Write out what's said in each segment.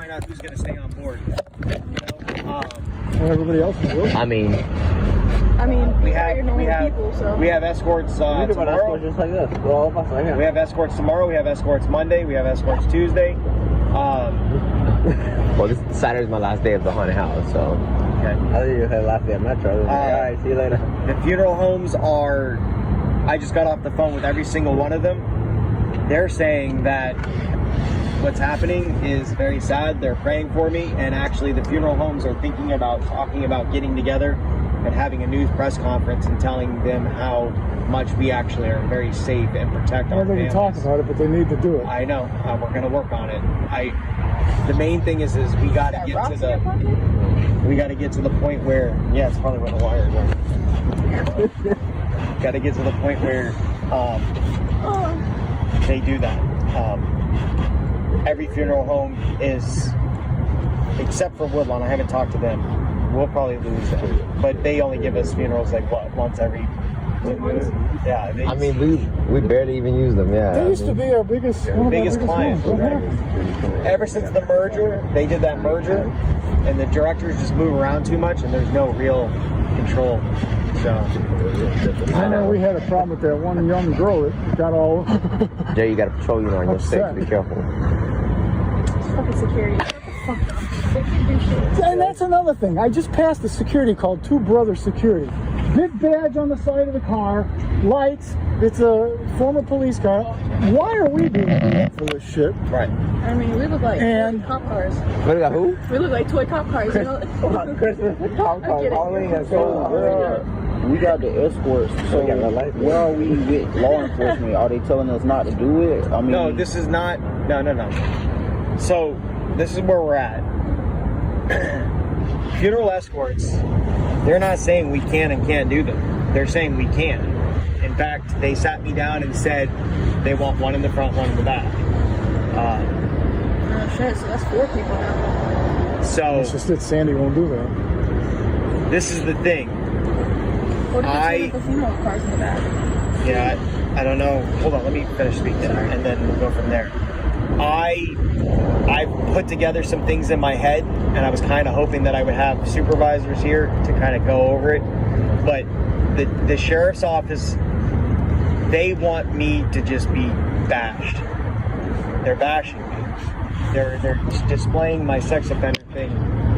find out who's going to stay on board. You know? Everybody else is good. I mean, we have escorts tomorrow. just like this. All of us right here. We have escorts tomorrow. We have escorts Monday. We have escorts Tuesday. Well, this Saturday's my last day of the haunted house, so. Okay. I think you had last day at Metro. All right, see you later. The funeral homes are. I just got off the phone with every single one of them. They're saying that what's happening is very sad. They're praying for me, and actually, the funeral homes are talking about getting together and having a news press conference and telling them how much we actually are very safe and protect our families. They can talk about it, but they need to do it. I know. We're going to work on it. The main thing is we got to get to the. We got to get to the point where, yeah, it's probably where the wires are. Got to get to the point where they do that. Every funeral home is, except for Woodlawn. I haven't talked to them. We'll probably lose them, but they only give us funerals like once every 2 months. Yeah. I mean, we barely even use them. Yeah. They used to be our biggest client. Ever since the merger, they did that merger, and the directors just move around too much, and there's no real control. So I know we had a problem with that one young girl that got all. Jay, you got to patrol you on your six. Be careful. Fucking security. And that's another thing. I just passed a security called Two Brothers Security. Big badge on the side of the car, lights. It's a former police car. Why are we being beat for this shit? Right. I mean, we look like toy cop cars. What about who? We look like toy cop cars, you know? Christmas cop cars. We got the escorts. So where are we with law enforcement? Are they telling us not to do it? I mean, no, this is not. No. So this is where we're at. Funeral escorts. They're not saying we can and can't do them. They're saying we can. In fact, they sat me down and said they want one in the front, one in the back. Oh shit, so that's 4 people now. So it's just that Sandy won't do that. This is the thing. What if it's funeral cars in the back? Yeah, I don't know. Hold on, let me finish speaking, and then we'll go from there. I've put together some things in my head, and I was kind of hoping that I would have supervisors here to kind of go over it. But the sheriff's office, they want me to just be bashed. They're bashing me. They're displaying my sex offender thing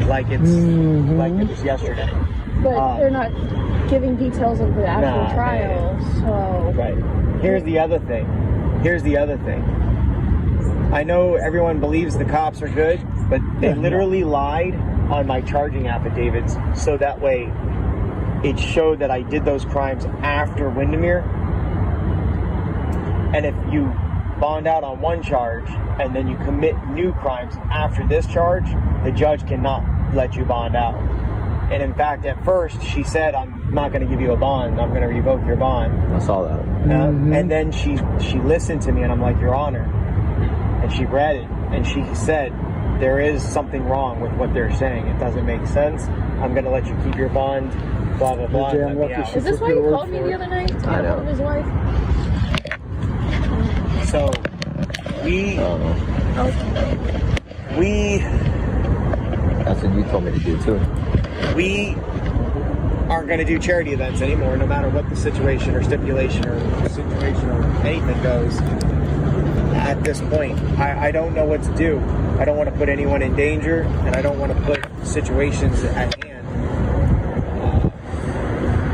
like it's like it was yesterday. But they're not giving details of the actual trial, so... Right. Here's the other thing. I know everyone believes the cops are good, but they literally lied on my charging affidavits, so that way it showed that I did those crimes after Windermere. And if you bond out on one charge and then you commit new crimes after this charge, the judge cannot let you bond out. And in fact, at first, she said, I'm not going to give you a bond. I'm going to revoke your bond. I saw that. And then she listened to me, and I'm like, Your Honor. And she read it, and she said, there is something wrong with what they're saying. It doesn't make sense. I'm going to let you keep your bond, blah, blah, blah. Let me out. Is this why you called me the other night to get a hold of his wife? So, that's what you told me to do, too. We aren't going to do charity events anymore, no matter what the situation or stipulation or anything goes. At this point, I don't know what to do. I don't want to put anyone in danger, and I don't want to put situations at hand.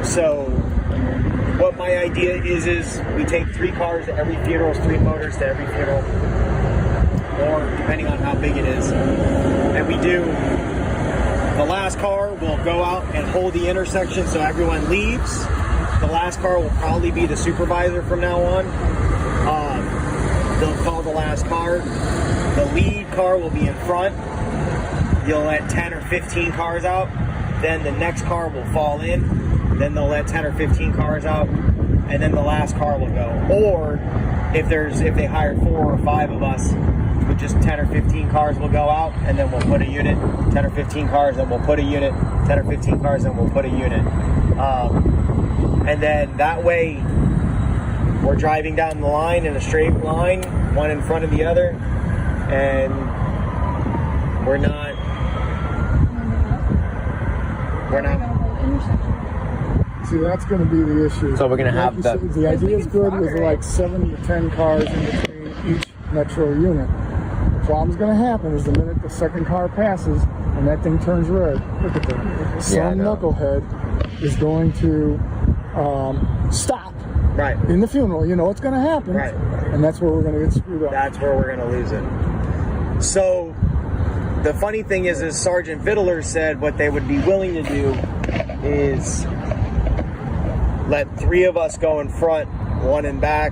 So what my idea is we take 3 cars to every funeral, 3 motors to every funeral, or depending on how big it is, and we do. The last car will go out and hold the intersection so everyone leaves. The last car will probably be the supervisor from now on. They'll call the last car. The lead car will be in front. You'll let 10 or 15 cars out. Then the next car will fall in. Then they'll let 10 or 15 cars out. And then the last car will go. Or if they hire 4 or 5 of us, with just 10 or 15 cars will go out, and then we'll put a unit. 10 or 15 cars, then we'll put a unit. 10 or 15 cars, then we'll put a unit. And then that way, we're driving down the line in a straight line, one in front of the other, and We're not. We're not. See, that's going to be the issue. So we're gonna Like have you the- said, the idea is good with Progress. like 7 to 10 cars in between each metro unit. The problem's going to happen is the minute the second car passes and that thing turns red. Look at that. I Some know. knucklehead is going to stop Right. in the funeral. You know what's going to happen. Right. And that's where we're going to get screwed up. That's where we're gonna lose it. So the funny thing is Sergeant Fiddler said what they would be willing to do is let 3 of us go in front, 1 in back,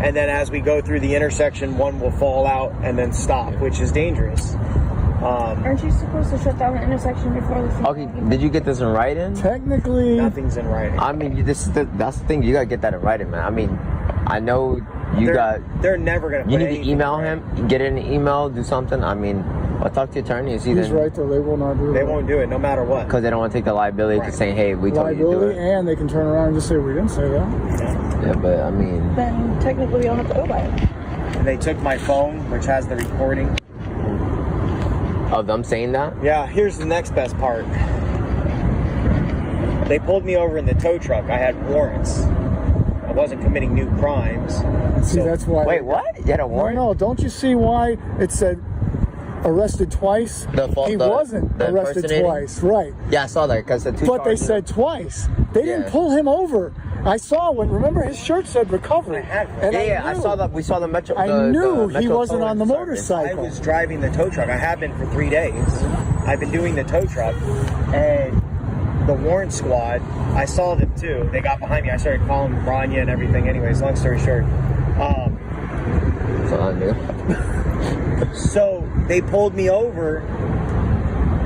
and then as we go through the intersection, 1 will fall out and then stop, which is dangerous. Aren't you supposed to shut down the intersection before the funeral? Okay, did you get this in writing? Technically, Nothing's in writing. I mean, that's the thing. You gotta get that in writing, man. I mean, I know you They're never gonna. You put need to anything email in him, writing. get it in an email, do something. I mean, or talk to your attorney and see he's then. right though. They will not do They that. won't do it, no matter what. Because they don't want to take the liability Right. to say, hey, we told you to do Liability, it. and they can turn around and just say we didn't say that. Yeah, but I mean, Then technically we don't have to go by it. And they took my phone, which has the recording. of them saying that? Yeah, here's the next best part. They pulled me over in the tow truck. I had warrants. I wasn't committing new crimes. See, So- that's why. Wait, what? You had a No, warrant? no. Don't you see why it said arrested twice? He wasn't the arrested impersonating? twice, right? Yeah, I saw that because the two But they charges. said twice. They didn't Yeah. pull him over. I saw when. Remember, his shirt said recovery. And Yeah, I knew- saw that. We saw the metro. I the knew he Metro wasn't towing on the service. I motorcycle. was driving the tow truck. I have been for 3 days. I've been doing the tow truck, and the warrant squad, I saw them too. They got behind me. I started calling Rania and everything. Anyways, long story short. So I knew. So they pulled me over,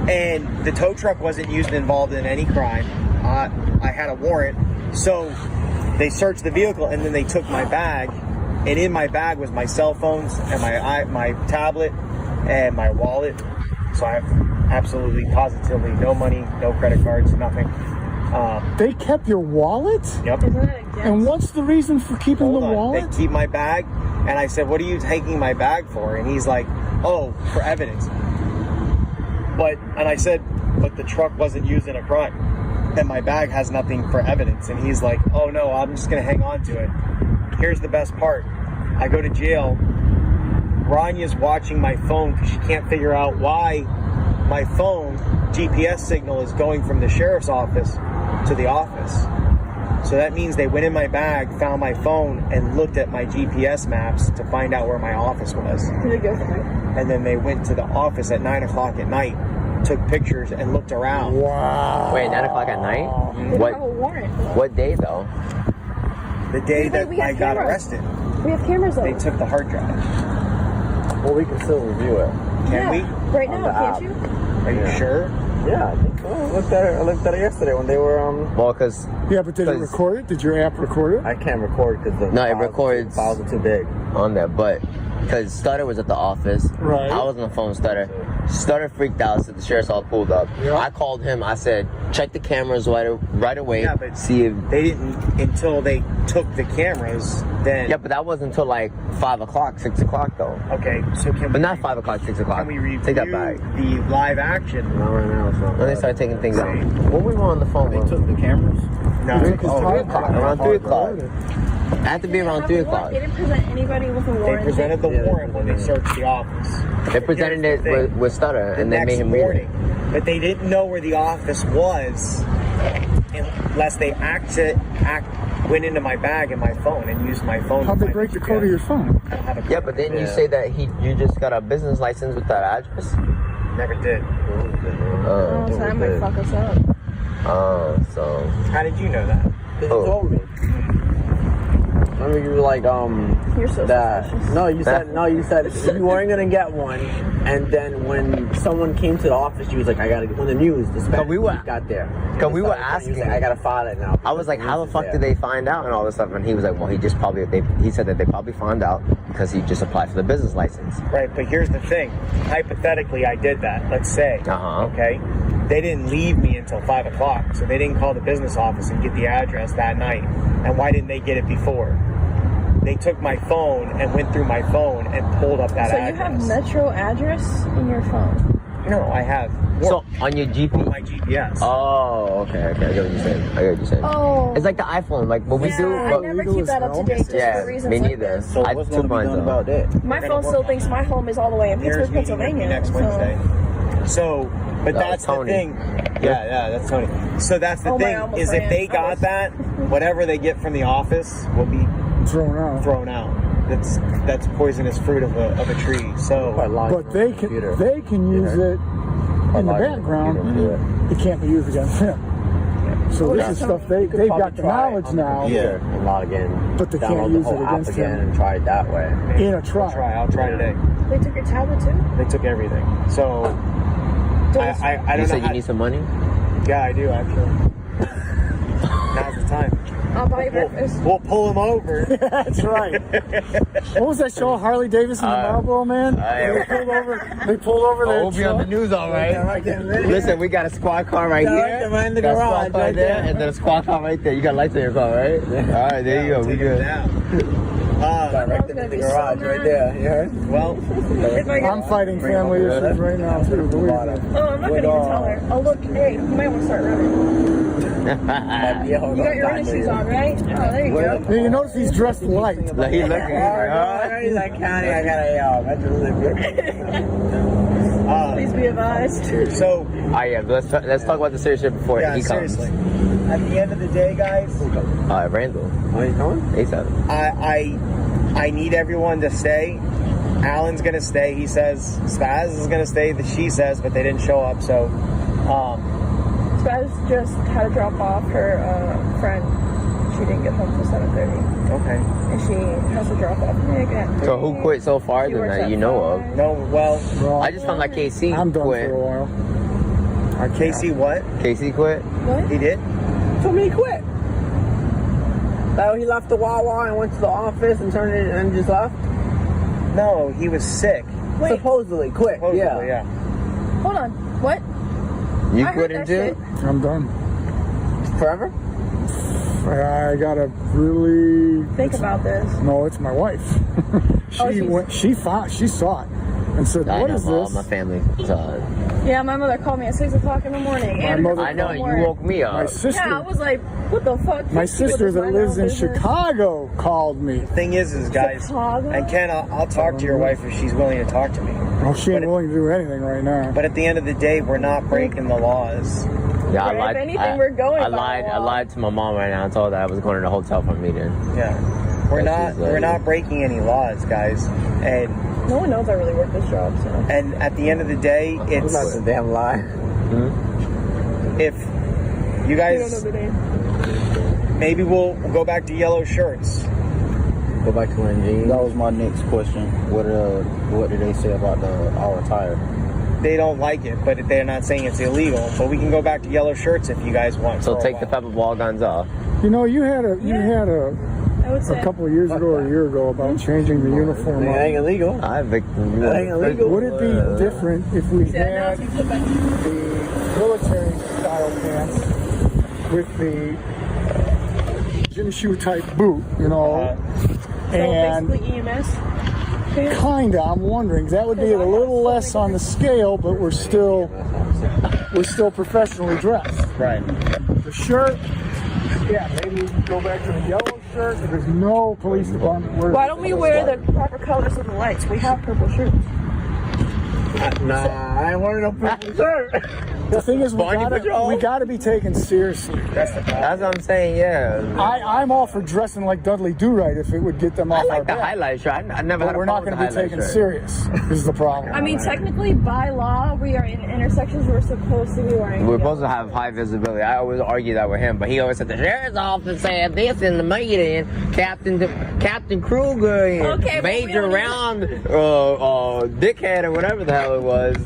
and the tow truck wasn't involved in any crime. I had a warrant, so they searched the vehicle, and then they took my bag, and in my bag was my cell phones and my tablet and my wallet. So I have absolutely, positively no money, no credit cards, nothing. They kept your wallet? Yep. Isn't that against? And what's the reason for keeping Hold the on. wallet? They keep my bag, and I said, "What are you taking my bag for?" And he's like, "Oh, for evidence." And I said, "But the truck wasn't used in a crime, and my bag has nothing for evidence." And he's like, "Oh no, I'm just gonna hang on to it." Here's the best part: I go to jail. Ranya's watching my phone because she can't figure out why my phone GPS signal is going from the sheriff's office to the office. So that means they went in my bag, found my phone, and looked at my GPS maps to find out where my office was. Did it go through? And then they went to the office at 9 o'clock at night, took pictures, and looked around. Wow. Wait, 9 o'clock at night? They What? don't have a warrant. What day though? The day But that we have I got cameras. arrested, We have cameras though. they took the hard drive. Well, we can still review it. Can we? Right On now, the can't app. you? Are you sure? Yeah, I think so. I looked at it yesterday when they were Well, because Yeah, but did it 'Cause- record it? Did your app record it? I can't record because the No, it files- records- files are too big. on there, but because Stutter was at the office, Right. I was on the phone with Stutter. Stutter freaked out, so the sheriff's all pulled up. Yeah. I called him. I said, check the cameras right away. Yeah, but see if. They didn't until they took the cameras. Then Yeah, but that wasn't until like 5 o'clock, 6 o'clock though. okay. So can But we, not 5 o'clock, 6 o'clock. Can we review Take that back. the live action? Not right now. It's not. When they start taking things out. When we were on the phone, They took the cameras. No. Because Oh, Todd- 3 o'clock, around 3 o'clock. Recorded. It had to be around 3 o'clock. They didn't present anybody with a They warrant. presented the Yeah, they warrant when they searched the office. They presented Here's it the thing. with Stutter, The and they next made him read morning, it. but they didn't know where the office was unless they went into my bag and my phone and used my phone. How'd to they find break the GPS. code of your phone? I don't have a Yeah, code. but then you Yeah. say that you just got a business license with that address? Never did. Oh, so that might fuck us up. So. How did you know that? You Oh. told me. Remember you were like You're so that. suspicious. No, you said you weren't gonna get one, and then when someone came to the office, you was like, I gotta get when the news, the Spanish we were- news got there. Cause we were You was like, asking. I gotta file it now. I was like, how the news fuck is did there. they find out and all this stuff? And he was like, well, he said that they probably found out because he just applied for the business license. Right, but here's the thing. Hypothetically, I did that. Let's say. Uh-huh. Okay. They didn't leave me until 5 o'clock, so they didn't call the business office and get the address that night. And why didn't they get it before? They took my phone and went through my phone and pulled up that So address. you have Metro address in your phone. No, I have. So on your GP. My GPS. Oh, okay. I get what you're saying. Oh. It's like the iPhone, like what we Yeah, do. I But never legal keep is that up to home. date just yeah, for reasons me like neither. this. So I what's two going to be mine done though. about it? My phone still thinks my home is all the way in There's Pittsburgh, meeting with me Pennsylvania. next so- Wednesday. So, but No, that's Tony. the thing. Yeah, that's Tony. So that's the Oh, my, thing I almost is if ran. they got that, whatever they get from the office will be Thrown out. thrown out. That's poisonous fruit of a tree. So Quite large But they computer. can use it in the background. It can't be used against him. So this is stuff they've Probably got the try it knowledge on the now computer and log in. But they can't download use the whole it app against again him. and try it that way. in a trial. I'll try today. They took your tablet too? They took everything. So I You don't know. said you need some money? Yeah, I do actually. Now's the time. I'll buy you breakfast. We'll pull them over. That's right. What was that show, Harley Davidson and Marlboro Man? They pulled over their We'll be on the truck. news, all right. Listen, we got a squad car right here. in the Got a garage squad car right there, there. and then a squad car right there. You got lights on your car, right? All right, there you go. We Take it good. down. Directed in the garage right there. You heard? Well, If I I'm fighting family issues right now, too. Believe me. Oh, I'm not gonna even tell her. Oh, look, hey, you might want to start running. You got your running shoes on, right? Oh, there you go. Yeah, you notice he's dressed light. Like, he looking. He's like, County, I got a Please be advised. so yeah, let's talk about the serious shit before yeah, he comes. seriously. At the end of the day, guys, Randall. Are you coming? ASAP. I need everyone to stay. Alan's gonna stay. He says Spaz is gonna stay. She says, but they didn't show up. So, Spaz just had to drop off her friend. She didn't get home till 7:30, okay. and she has to drop off Nick at So who quit so far She then works that at you know of? 5. No, well, Well, I just found like KC I'm done quit. for a while. Casey, what? KC quit? What? He did? Told me he quit. Like he left the Wawa and went to the office and turned it and just left. No, he was sick. Wait, Supposedly quit. Supposedly, Yeah. yeah. hold on. What? You I quit heard him that too? shit. I'm done. Forever. I gotta really. Think about this. No, it's my wife. She saw it and said, I "What know is all this?" my family. Yeah, my mother called me at 6 o'clock in the morning. And mother- I know, you work. woke me up. My sister, Yeah, I was like, what the fuck? my These people sister just that mind their lives own in business. Chicago called me. Thing is guys, Chicago? and Ken, I'll talk to your wife if she's willing to talk to me. Well, she ain't But- willing to do anything right now. But at the end of the day, we're not breaking the laws. Yeah, I If lied. anything, we're going I by lied. law. I lied to my mom right now and told her I was going to the hotel for a meeting. Yeah, we're That's not we're not breaking any laws, guys. And No one knows I really work this job, so. at the end of the day, it's That's a damn lie. if you We don't know guys the name. maybe we'll go back to yellow shirts. Go back to NG. That was my next question. What did they say about our attire? They don't like it, but they're not saying it's illegal. But we can go back to yellow shirts if you guys want. So for a take the while. pepper ball guns off. You know, you had I would say. a couple of years ago or a year ago about changing the uniform. It ain't illegal. I victim. That ain't illegal. Would it be different if we Yeah, now had it's back. the military style pants with the gym shoe type boot, you know? So And basically EMS. kinda, I'm wondering, that would be a little less on the scale, but we're still professionally dressed. Right. The shirt, yeah, maybe we can go back to the yellow shirt. There's no police department wears. Why don't we wear the proper colors of the lights? We have purple shirts. Nah, I ain't wearing no purple shirt. The thing is, Barney Patrol? we gotta be taken seriously. That's the problem. That's what I'm saying. Yeah. I'm all for dressing like Dudley Do-Right if it would get them off I like our the back. highlight shirt. I never But had a we're not problem going with to the be taken highlight shirt. serious. Is the problem. I mean, technically, by law, we are in intersections. We're supposed to be wearing. We're supposed to have high visibility. I always argue that with him, but he always said the sheriff's office said this in the meeting. Captain Kruger and Okay, but we Major don't Round, Dickhead or whatever the hell it was.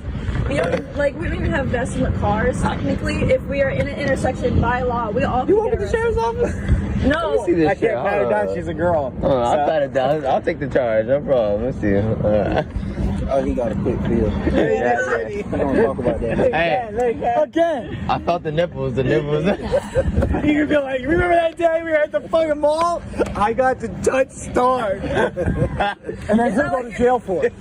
We don't even have vests in the cars. Technically, if we are in an intersection by law, we all. You work at the sheriff's office? No. See this I shit. can't pat her Hold down. on. She's a girl. I'll So- pat it down. I'll take the charge. No problem. Let's see. Oh, he got a quick feel. Yeah. We don't talk about that. Hey, Again, I felt the nipples. The nipples. You could be like, remember that day we were at the fucking mall? I got the Dutch Star. and then he'll go to jail for it.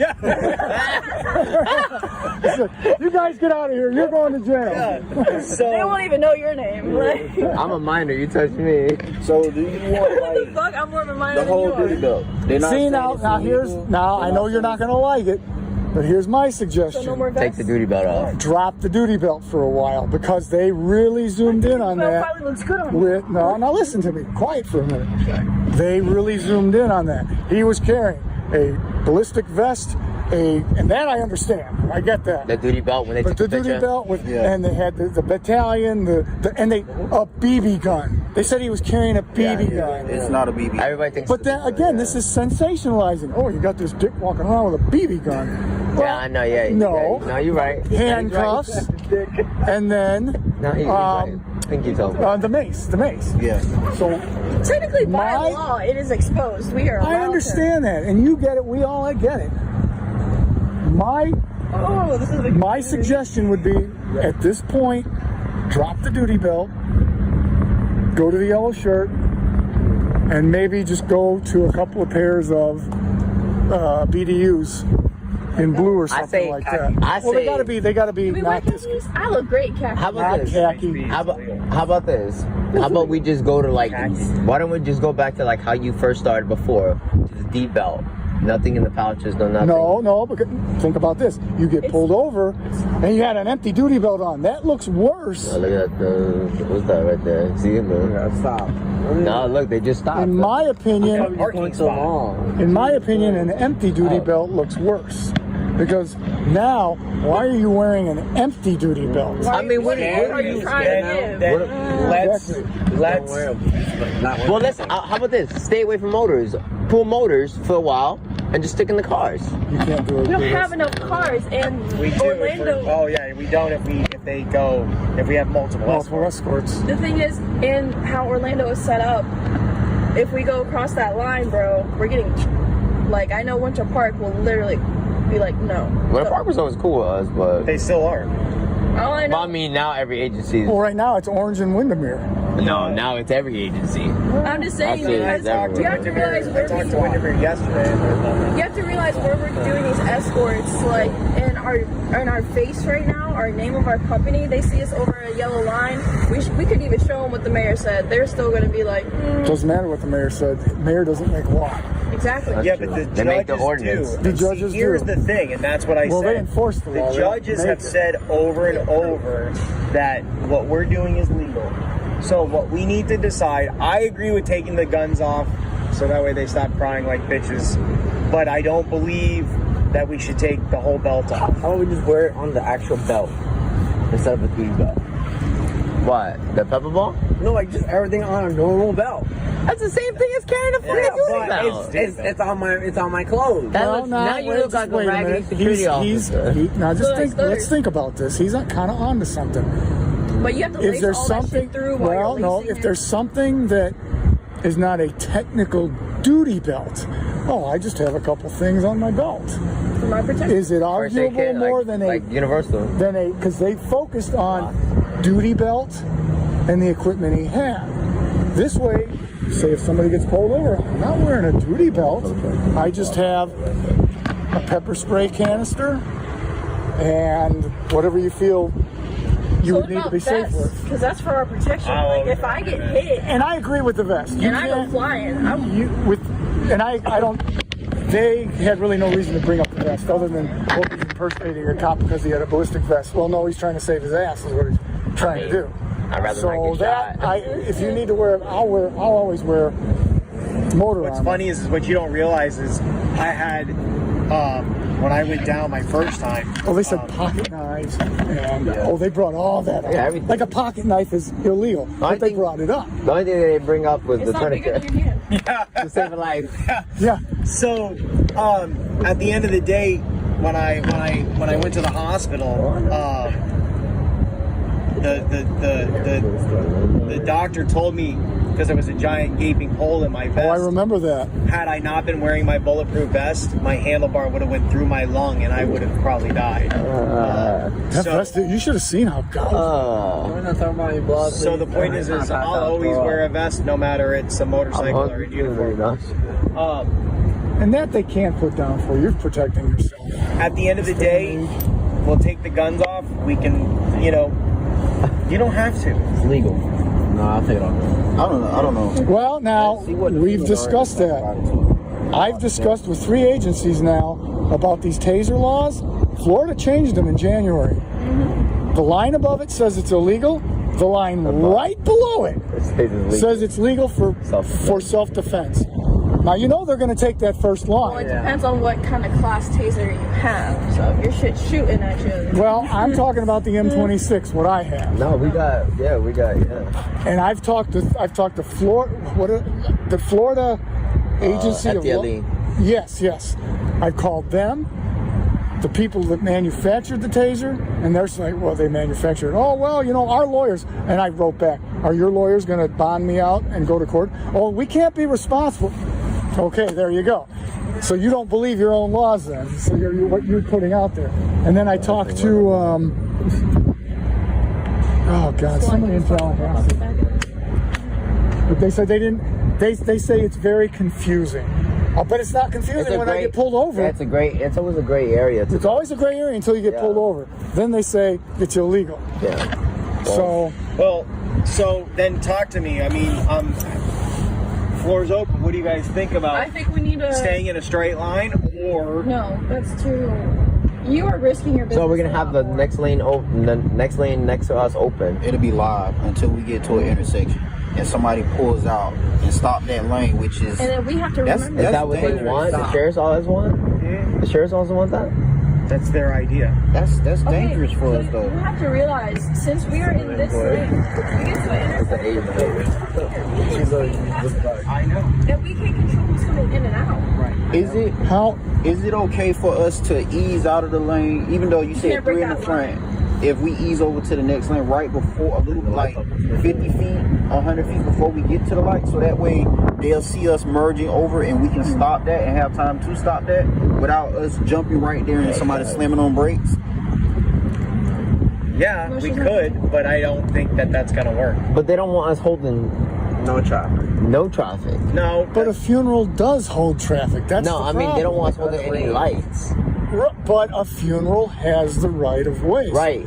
You guys get out of here. You're going to jail. They So won't even know your name. Like, I'm a minor. You touch me. So do you want what the like fuck? I'm more of a minor the than whole you duty are. belt? They're not See saying now, it's now here's illegal. now. I know you're not going to like it, but here's my So no suggestion: more vests. Take the duty belt off. drop the duty belt for a while because they really zoomed in on Well, that. probably looks good on you. With no, now listen to me, quiet for a minute. They really zoomed in on that. He was carrying a ballistic vest, and that I understand. I get that. The duty belt when they But took the the duty picture. belt with, Yeah. and they had the battalion, a BB gun. They said he was carrying a BB gun. It's not a BB. Everybody thinks. But then again, this is sensationalizing. Oh, you got this dick walking around with a BB gun. Yeah, I know. Yeah. No. Yeah, no, you're right. Handcuffs, and then No, he's right. I think you told me. the mace. Yeah. So Technically, by My- law, it is exposed. We are allowed I understand that, and you get it. We all get it. Oh, this is a My suggestion would be, at this point, drop the duty belt, go to the yellow shirt, and maybe just go to a couple of pairs of BDUs in blue or something say- like that. I Well, they say- gotta be Do we wear not this. khakis? I look great khakis. How about Not this? khaki. How about this? How about we just go to like? Why don't we just go back to like how you first started before, to the D belt? Nothing in the pouches, no nothing. No, because think about this. You get pulled over, and you had an empty duty belt on. That looks worse. Oh, look at that. What's that right there? See him? Stop. No, look, they just stopped. In my opinion, Parking so long. an empty duty belt looks worse. Because now, why are you wearing an empty duty belt? I mean, what are you trying to give? let's Well, listen. How about this? Stay away from motors. Pull motors for a while, and just stick in the cars. You can't do it. We don't have enough cars in we do. Orlando. Oh yeah, we don't if we have multiple. multiple escorts. The thing is, in how Orlando is set up, if we go across that line, bro, we're getting, like, I know Winter Park will literally be like, no. Well, the park was always cool with us, but They still are. All I But know, I mean, now every agency. Well, right now it's Orange and Windermere. No, now it's every agency. I'm just saying, I see it because everywhere. you have to realize I where talked to Windermere yesterday. And there's nothing. you have to realize where we're doing these escorts, like in our face right now, our name of our company. They see us over a yellow line. We could even show them what the mayor said. They're still gonna be like, Doesn't matter what the mayor said. The mayor doesn't make law. exactly. Yeah, true. but the They make the judges ordinance. do. The And judges see, here's do. the thing, and that's what I Well, said. they enforce the law. The They judges make have it. said over and over that what we're doing is legal. So what we need to decide, I agree with taking the guns off so that way they stop crying like bitches. But I don't believe that we should take the whole belt off. How about we just wear it on the actual belt instead of a duty belt? What? The pepper ball? No, like just everything on a normal belt. That's the same thing as carrying a fucking duty belt. It's on my clothes. That No, looks, no, now you wait, look just like a wait raggedy minute. security officer. Now just Look, think. look. Let's think about this. He's kind of onto something. But you have to Is lace there all something? that shit through while Well, you're no. lacing If it. there's something that is not a technical duty belt, oh, I just have a couple things on my belt. For my protection. Is it First aid arguable kit, more like, than like Universal. because they focused on duty belt and the equipment he had. This way, say if somebody gets pulled over, I'm not wearing a duty belt. I just have a pepper spray canister and whatever you feel you would need to be safe with. Because that's for our protection. Like, if I get hit And I agree with the vest. You and I go can't- flying, I'm I don't. They had really no reason to bring up the vest other than what was impersonating a cop because he had a ballistic vest. Well, no, he's trying to save his ass. Is what he's trying to do. I'd rather So not get shot. if you need to wear it, I'll always wear motor What's armor. funny is what you don't realize is I had when I went down my first time. Oh, they said pocket knives, and they brought all that up. Yeah, everything. Like a pocket knife is illegal, but they think- brought it up. The only thing that they bring up was it's the not bigger tourniquet than your hand. to save a life. Yeah, So at the end of the day, when I went to the hospital, the doctor told me because there was a giant gaping hole in my vest. Oh, I remember that. Had I not been wearing my bulletproof vest, my handlebar would have went through my lung and I would have probably died. That vest, you should have seen how God. We're not talking about your blood. So the point is I'll always wear a vest, no matter it's a motorcycle or a uniform. And that they can't put down for you. You're protecting yourself. At the end of the day, we'll take the guns off. We can, you don't have to. It's legal. No, I'll take it off. I don't know. Well, now, we've discussed that. I've discussed with 3 agencies now about these taser laws. Florida changed them in January. The line above it says it's illegal. The line right below it says it's legal for self-defense. Now, they're going to take that first Well, it line. depends on what kind of class taser you have. So if your shit's shooting at you. Well, I'm talking about the M26, what I have. No, we got. And I've talked to Florida, the Florida agency of FDLE. Yes. I've called them, the people that manufactured the taser, and they're saying, well, they manufactured it. Oh, well, our lawyers. And I wrote back, are your lawyers going to bond me out and go to court? Oh, we can't be responsible. Okay, there you go. So you don't believe your own laws then. So what you're putting out there. And then I talked to, somebody in Tallahassee. But they said they didn't, they say it's very confusing. But it's not confusing when I get pulled over. It's always a gray area. It's always a gray area until you get pulled over. Then they say it's illegal. Yeah. So then talk to me. I mean, floor's open. What do you guys think about I think we need to. staying in a straight line or? No, that's too. You are risking your business. So we're gonna have the next lane open. The next lane next to us open. It'll be live until we get to an intersection and somebody pulls out and stop that lane, which is. And then we have to That's- remember. Is that what they want? The sheriff's always want. The sheriff's always want that. That's their idea. That's dangerous for us though. You have to realize, since we are in this lane, we get to an intersection. I know. And we can't control who's coming in and out. Is it okay for us to ease out of the lane, even though you said can't break 3 in the that front? If we ease over to the next lane right before, a little like 50 feet, 100 feet before we get to the light, so that way they'll see us merging over and we can stop that and have time to stop that without us jumping right there and somebody slamming on brakes. Yeah, we could, but I don't think that's gonna work. But they don't want us holding No traffic. no traffic. No, but a funeral does hold traffic. That's No, the I mean they don't problem. want us holding any lights. But a funeral has the right of way. Right.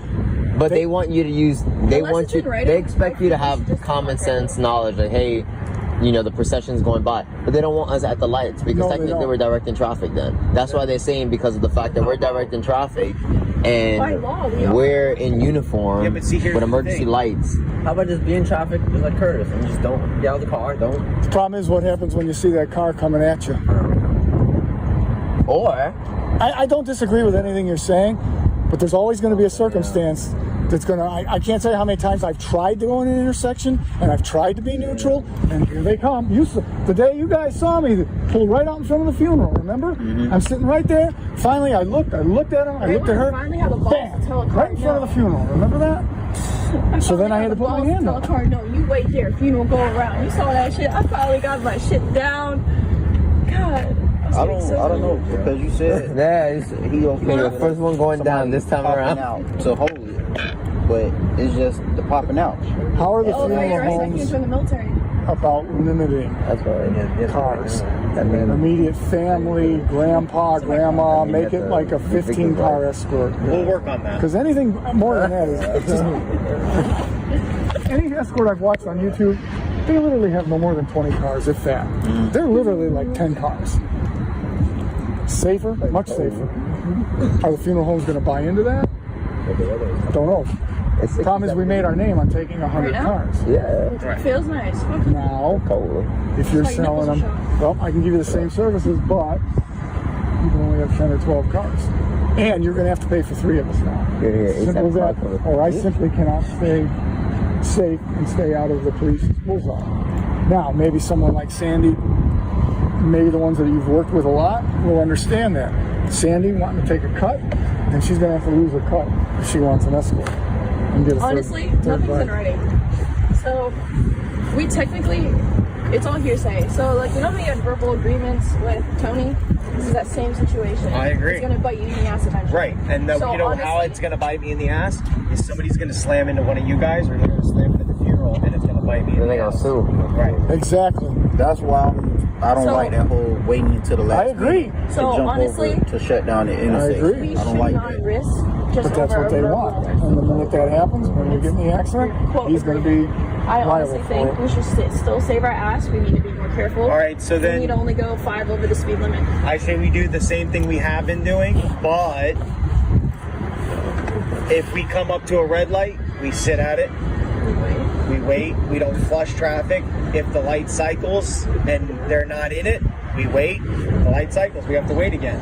But they want you to use. They Unless want it's you. in writing, They expect you to like, have just common okay. sense knowledge. Like, hey, the procession's going by, but they don't want us at the lights because No, they technically don't. we're directing traffic. Then that's why they're saying because of the fact that we're directing traffic and By law, we are. we're in uniform Yeah, but see, here's with the emergency thing. lights. How about just be in traffic just like Curtis and just don't get out of the car? Don't. The problem is what happens when you see that car coming at you. Or I don't disagree with anything you're saying, but there's always going to be a circumstance that's going to. I can't tell you how many times I've tried to go in an intersection and I've tried to be neutral, and here they come. The day you guys saw me, pulled right out in front of the funeral. Remember? I'm sitting right there. Finally, I looked at him. I looked at her. Finally had the balls Bam! to tell a car Right in front of no. the funeral. Remember that? So then I had to put my hand tell up. a car, no, you wait here. Funeral go around. You saw that shit. I finally got my shit down. God. I don't know because you said he okay. the first one going down this time popping around. out to hold it, but it's just the popping out. How are the Oh, funeral you're right. I came homes from the military. about limiting That's right. cars? That means Immediate family, grandpa, grandma, make it like a 15-car escort. we'll work on that. Because anything more than that is just any escort I've watched on YouTube, they literally have no more than 20 cars, if that. They're literally like 10 cars. Safer, much safer. Are the funeral homes going to buy into that? Don't know. The problem is we made our name on taking 100 Right now? cars. Yeah. It feels nice. Okay. Now, Totally. if you're Like selling them, nipples well, I can give you the same services, but you can only have 10 or 12 cars. And you're going to have to pay for 3 of us now. You're here Simple as ASAP that. Park. Or I simply cannot stay safe and stay out of the police's bullseye. Now, maybe someone like Sandy, maybe the ones that you've worked with a lot, will understand that. Sandy wanting to take a cut, and she's going to have to lose a cut if she wants an escort. And get a Honestly, third nothing's ride. in writing. So, we technically, it's all hearsay. So, like, you know how you had verbal agreements with Tony? This is that same situation. I agree. It's gonna bite you in the ass eventually. Right, and So you know how honestly- it's gonna bite me in the ass is somebody's gonna slam into one of you guys, or they're gonna slam into the funeral, and it's gonna bite me. Then in they the gonna ass. sue. Right. Exactly. That's why I don't So- like that whole waiting until the last I agree. minute to So, jump honestly, over to shut down the intersection. agree. We I don't should like not that. risk just But that's over what they a verbal. want. And the minute that happens, when we get in the accident, Quote, he's going to be I liable honestly for think it. we should still save our ass. We need to be more careful. All right, so we then- need to only go 5 over the speed limit. I say we do the same thing we have been doing, but if we come up to a red light, we sit at it. We wait. We don't flush traffic. If the light cycles and they're not in it, we wait. The light cycles. We have to wait again.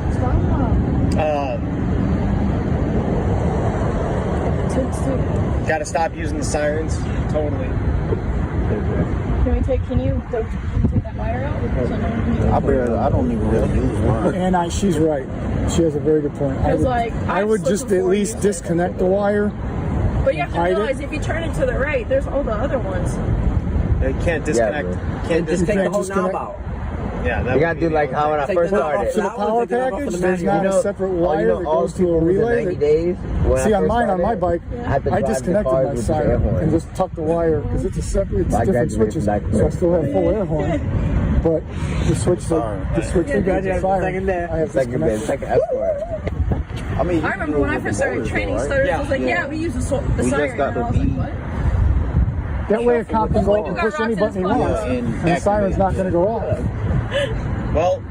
Got to stop using the sirens. Totally. Can you take that wire out? So no one can- I don't even really use mine. And she's right. She has a very good point. It's like, I I've would slipped just at before least you. disconnect the wire. But you have to hide it. realize if you turn it to the right, there's all the other ones. You can't disconnect. bro. Can't Just take disconnect. the whole disconnect. knob out. Yeah, that You would gotta be do the like only how when I Take first the knob started. off To the that one, power take the knob off package, the there's manual. not a separate wire that all goes to a through the relay. 90 days. when See, I on first mine, on my started, bike, I had to I drive the disconnected cars my with the air siren horn. and just tucked the wire because it's a separate, it's I different graduated switches, from that so I still have full air horn. But the switch, the switch You that goes to graduated siren, second there. I have Second bit, disconnected. second escort. I mean, I remember when I first started training stuff. starters, I was like, yeah, we use the We siren. just got And the I was like, beat. what? That way a cop can go up and You got push any rocks button he in his wants, pocket. and the siren's not going to go off. Well,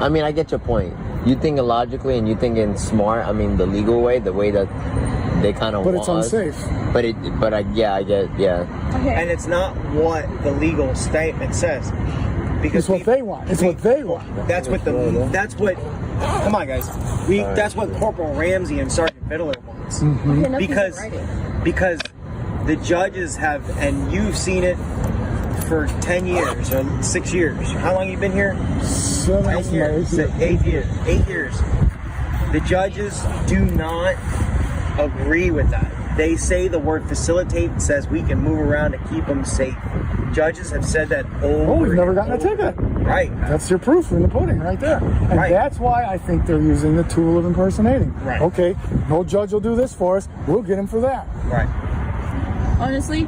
I mean, I get your point. You thinking logically and you thinking smart. I mean, the legal way, the way that they kind of But want it's us. unsafe. But I get, yeah. Okay. and it's not what the legal statement says. Because It's what they want. It's what they want. That's what come on guys. That's what Corporal Ramsey and Sergeant Fiddler wants. Okay, nothing's Because in writing. because the judges have, and you've seen it for 10 years or 6 years. How long you been here? 7 years. 8 years. 8 years. The judges do not agree with that. They say the word facilitate says we can move around to keep them safe. Judges have said that over. Oh, we've never gotten a and over. ticket. Right. That's your proof in the pudding right there. And Right. that's why I think they're using the tool of impersonating. Right. Okay, no judge will do this for us. We'll get him for that. Right. Honestly,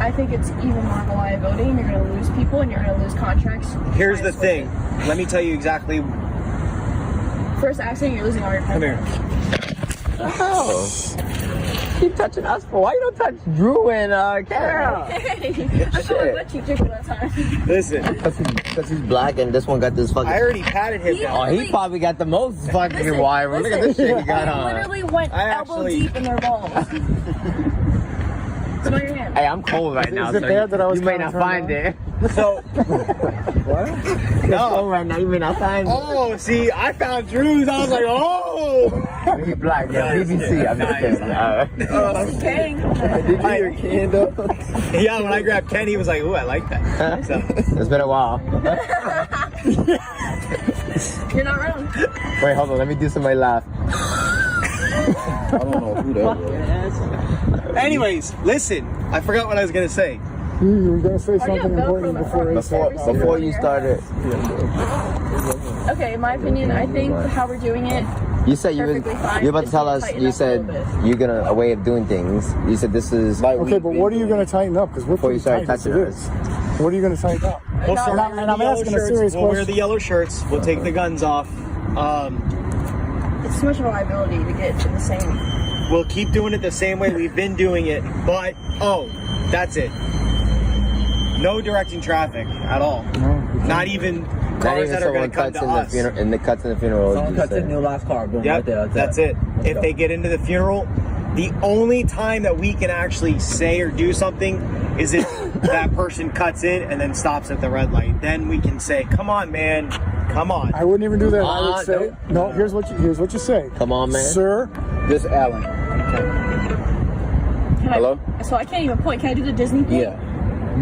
I think it's even more of a liability, and you're going to lose people, and you're going to lose contracts. Here's the Twice thing. with Let me tell you exactly. it. First accident, you're losing all your Come contracts. here. Oh. Keep touching us for why you don't touch Drew and Kara? Hey, I feel like let you jiggle that time. Listen, Because he's black and this one got this fucking. I already patted him He- down. Oh, he probably got the most fucking Listen, wire. Look at this shit he got They on. literally went I elbow actually- deep in their balls. Smell your hand. Hey, I'm cold right now, it so bad that I was you may kinda not turned find on? it. So, It's no. cold right now, you may not find it. Oh, see, I found Drew's. I was like, oh. He black, yeah, BBC. I'm just kidding. Okay. Did you hear Kendo? Yeah, when I grabbed Ken, he was like, ooh, I like that. So, It's been a while. You're not wrong. Wait, hold on, let me do somebody laugh. I don't know who that was. anyways, listen, I forgot what I was going to say. You were going to say Are you something a Velcro important in the before front? I said Before you started, Okay, in my opinion, I think how we're doing it. you said you Perfectly fine. were about to Just tell us, tighten you up a said little bit. you're gonna, a way of doing things. You said this is, Like Okay, but what are you going to tighten up? Because we're Before you pretty start tight as it touching is. What are you going to tighten up? We'll No, start and wearing I'm the yellow asking a shirts. serious We'll wear question. the yellow shirts. We'll take the guns off. It's too much of a liability to get to the same. We'll keep doing it the same way we've been doing it. But, that's it. No directing traffic at all. Not even not cars even that are going someone to come cuts to in the us. funeral, in the cuts in the funeral. Someone you cuts said. in your last car, boom, Yep, right there. that's it. Let's If go. they get into the funeral, the only time that we can actually say or do something is if that person cuts in and then stops at the red light. Then we can say, "Come on, man, come on." I wouldn't even do that. I would say, no. no, here's what you say. Come on, man. Sir, This Alan. Hello? So I can't even point. Can I do the Disney point? Yeah.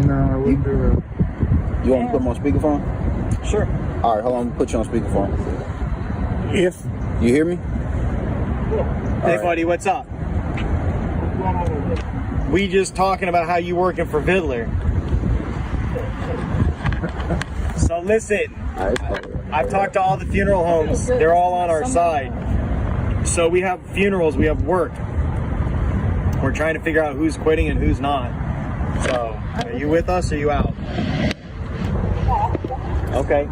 no, I wouldn't do that. You want me to put him on speakerphone? Sure. All right, hold on. Put you on speakerphone. If You hear me? Hey, buddy, what's up? We just talking about how you working for Vidler. So listen, I've talked to all the funeral homes. They're all on our side. So we have funerals, we have work. We're trying to figure out who's quitting and who's not. So, are you with us or are you out? Okay.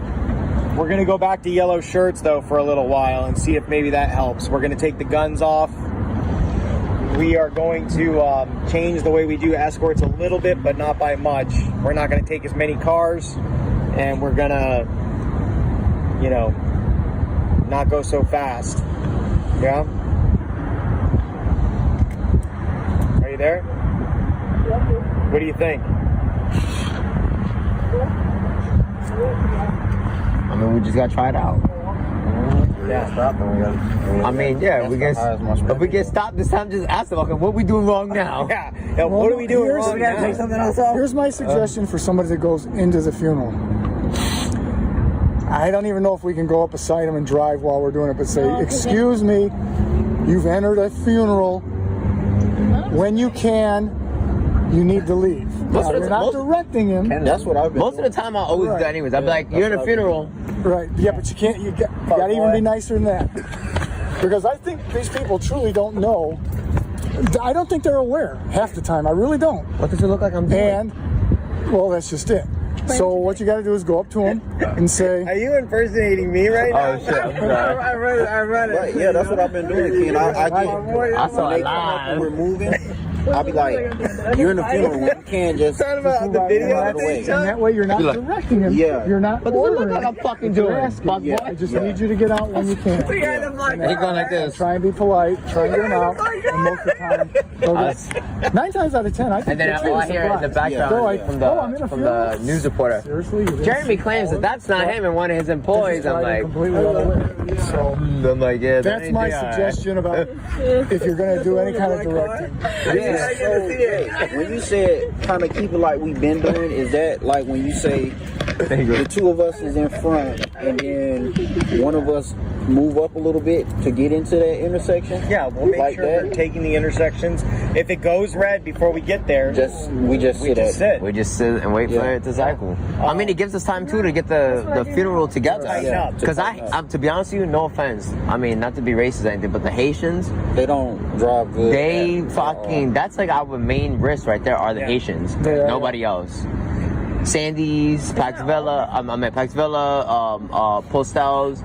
We're gonna go back to yellow shirts though for a little while and see if maybe that helps. We're gonna take the guns off. We are going to change the way we do escorts a little bit, but not by much. We're not gonna take as many cars, and we're gonna, you know, not go so fast. Yeah? Are you there? What do you think? I mean, we just gotta try it out. Yeah. I mean, yeah, we get if we get stopped this time, just ask them, okay, what we doing wrong now? Yeah. Yeah, what are we doing wrong now? Here's my suggestion for somebody that goes into the funeral. I don't even know if we can go up beside him and drive while we're doing it, but say, excuse me, you've entered a funeral. When you can, you need to leave. You're not directing him. That's what I've been Most of the time, I always do that anyways. I'd be like, you're in a funeral. Right. Yeah, but you can't. You gotta even be nicer than that. Because I think these people truly don't know. I don't think they're aware half the time. I really don't. What does it look like I'm doing? And well, that's just it. So what you got to do is go up to him and say, Are you impersonating me right now? Oh shit! I'm sorry. I read it. Right, yeah, that's what I've been doing, Ken. I saw when it they come up live. and we're moving, I'll be like, you're in the funeral, when you can just Talking about the video right that they away. and shot? that way you're not Be like, directing him. yeah. You're not What does it look ordering. like I'm fucking You're doing? asking. Fuck Yeah. boy. I just need you to get out when you can. We had him like, He going like this. Try and be polite. Try and get him out. And most of the time, they'll get, 9 times out of 10, I think And then they're all I hear in the surprised. background They're like, from oh, I'm in the a from funeral? the news reporter. Seriously? You didn't Jeremy see claims that that's not him and one of his employees. I'm like, completely unaware. So I'm like, yeah. that that's ain't my the guy. suggestion about if you're going to do any kind of directing. Yeah, so, hey, when you said kind of keep it like we've been doing, is that like when you say the two of us is in front and then one of us move up a little bit to get into that intersection? Yeah, we'll make like sure that? we're taking the intersections. If it goes red before we get there, We just sit at. sit. We just sit and wait for Yeah. it to cycle. I mean, it gives us time too to get the funeral together. Tighten up. Because I'm to be honest with you, no offense. I mean, not to be racist or anything, but the Haitians, They don't drive good. they at fucking. That's like our main risk right there. Are the Yeah. Haitians? Yeah. Nobody else. Sandy's, Pax Villa, Pax Villa, Postels,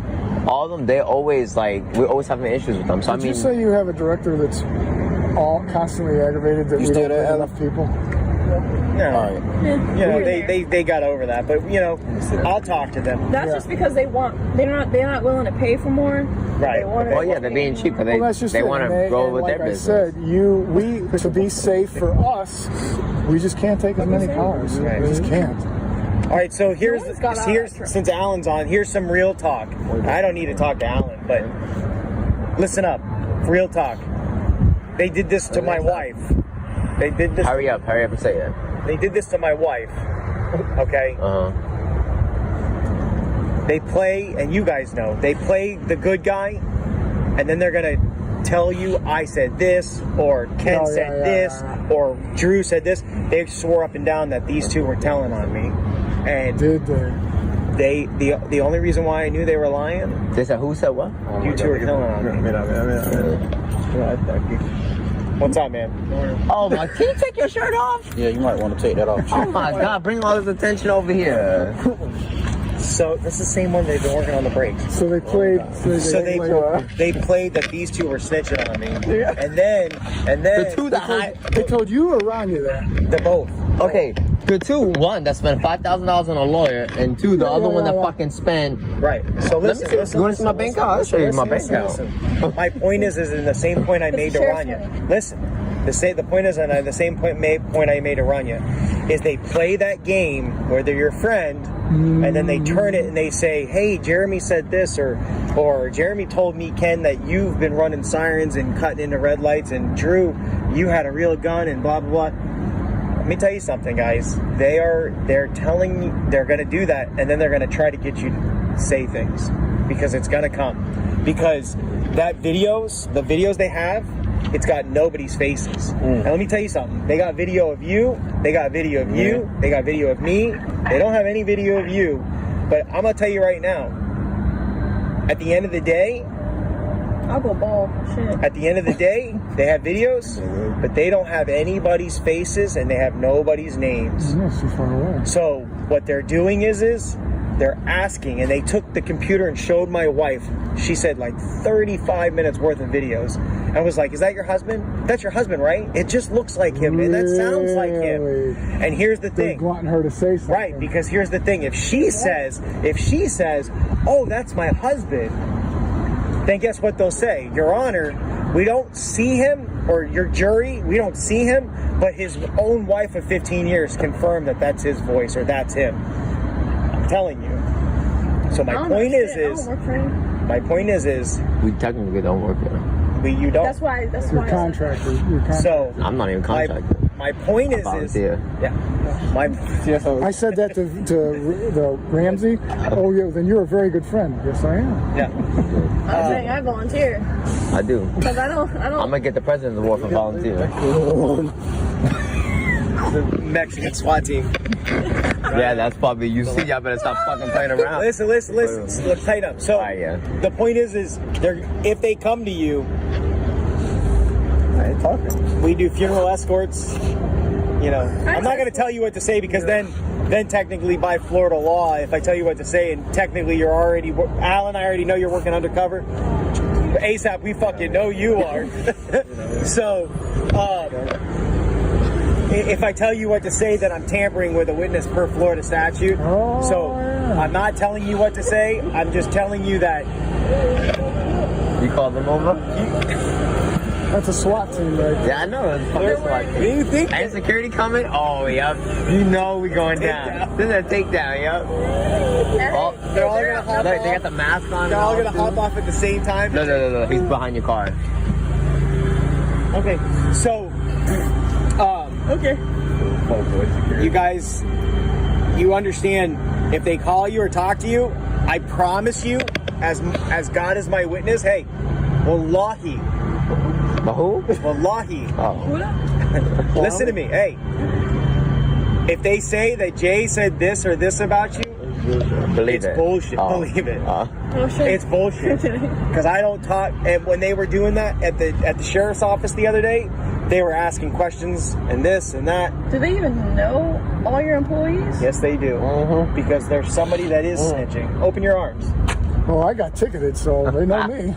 all of them. They always like we're always having issues with them. So Did I mean, you say you have a director that's all constantly aggravated that You we still don't there, have Alan? enough people? No. All right. You know, they got over that, but you know, I'll talk to them. That's just because they're not willing to pay for more. Right. They want well, yeah, they're being cheap because Well, that's just they it. want And to go and with like their I business. said, we to be safe for us, we just can't take as many cars. Right. We just can't. All right, so here's one's got out of that truck. since Alan's on, here's some real talk. I don't need to talk to Alan, but listen up, real talk. They did this to my wife. They did this. Hurry up and say it. They did this to my wife. Okay. They play, and you guys know, they play the good guy, and then they're gonna tell you I said this, or Ken Oh, yeah, said yeah, this, yeah. or Drew said this. They swore up and down that these two were telling on me, and Did they? the only reason why I knew they were lying, They said who said what? you two were telling on me. What's up, man? Oh my! Can you take your shirt off? Yeah, you might want to take that off. Oh my God! Bring all this attention over here. So that's the same one they've been working on the brakes. So they played. So they played that these two were snitching on me, and then The two that high. They told you or Rania that? they're both. Okay, the two. One that spent $5,000 on a lawyer, and two, the other one that yeah. fucking spent. Right. So Let me listen. see. You want to see my bank account? I'll show you my bank account. My point is in the same point I made to sheriff's Rania. Listen. The point is, and the same point I made to Rania, is they play that game where they're your friend, and then they turn it and they say, "Hey, Jeremy said this," or Jeremy told me, Ken, that you've been running sirens and cutting into red lights, and Drew, you had a real gun, and blah blah blah. Let me tell you something, guys. They're telling you they're going to do that, and then they're going to try to get you to say things because it's going to come. Because the videos they have, it's got nobody's faces. And let me tell you something. They got video of you. They got video of you. They got video of me. They don't have any video of you. But I'm gonna tell you right now. At the end of the day, I'll go ball. Shit. at the end of the day, they have videos, but they don't have anybody's faces and they have nobody's names. That's too far away. So what they're doing is they're asking, and they took the computer and showed my wife. She said like 35 minutes worth of videos. And I was like, is that your husband? That's your husband, right? It just looks like him, and that sounds like him. Really? And here's the They're thing. wanting her to say something. Right, because here's the thing. If she says, oh, that's my husband, then guess what they'll say? Your Honor, we don't see him, or your jury, we don't see him, but his own wife of 15 years confirmed that that's his voice or that's him. I'm telling you. So my point is, my point is, We technically don't work there. you don't. That's why. That's You're why. contracted. You're contracted. So I'm not even contracted. my point is, volunteer. yeah, my I said that to the Ramsey. Oh yeah, then you're a very good friend. Yes, I am. yeah. I'm saying I volunteer I do. because I don't. I'm gonna get the president's award for volunteer. Mexican SWAT team. Yeah, that's probably you see. Y'all better stop fucking playing around. Listen. Let's tighten up. So Alright, yeah. the point is if they come to you, I ain't talking. we do funeral escorts. You know, I'm not going to tell you what to say because then technically by Florida law, if I tell you what to say and technically you're already, Alan, I already know you're working undercover. ASAP, we fucking know you are. So, if I tell you what to say, then I'm tampering with a witness per Florida statute. Oh, So yeah. I'm not telling you what to say. I'm just telling you that You call them over? That's a SWAT team, right? Yeah, I know. It's fucking SWAT team. you think And security coming? Oh, yep. You know we going down. This is a takedown, yep. Oh, they're all gonna hop look, off. they got the mask on. They're all and gonna hop off at the same time. No. He's behind your car. Okay, so Okay. you guys, you understand, if they call you or talk to you, I promise you, as God is my witness, hey, wallahi, But who? wallahi, Oh. listen to me, hey, if they say that Jay said this or this about you, Believe it's it. bullshit. Oh. Believe it. Oh shit. It's bullshit. Because I don't talk. And when they were doing that at the sheriff's office the other day, they were asking questions and this and that. Do they even know all your employees? Yes, they do. Because there's somebody that is snitching. Open your arms. Oh, I got ticketed, so they know me.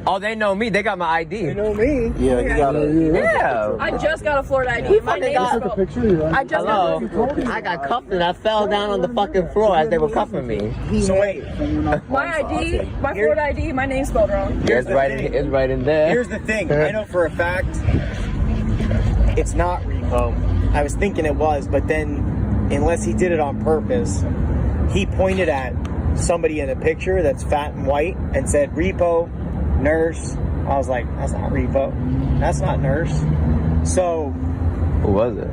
Oh, they know me. They got my ID. You know me. Yeah, you gotta. Yeah. I just got a Florida ID. My name You is took a picture. You I just Hello. got I got cuffed and I fell down on the fucking floor as they were cuffing me. So wait, my ID, my Florida ID. My name's spelled wrong. It's right in there. here's the thing. I know for a fact it's not repo. I was thinking it was, but then unless he did it on purpose, he pointed at somebody in a picture that's fat and white and said repo, nurse. I was like, that's not repo. That's not nurse. So Who was it?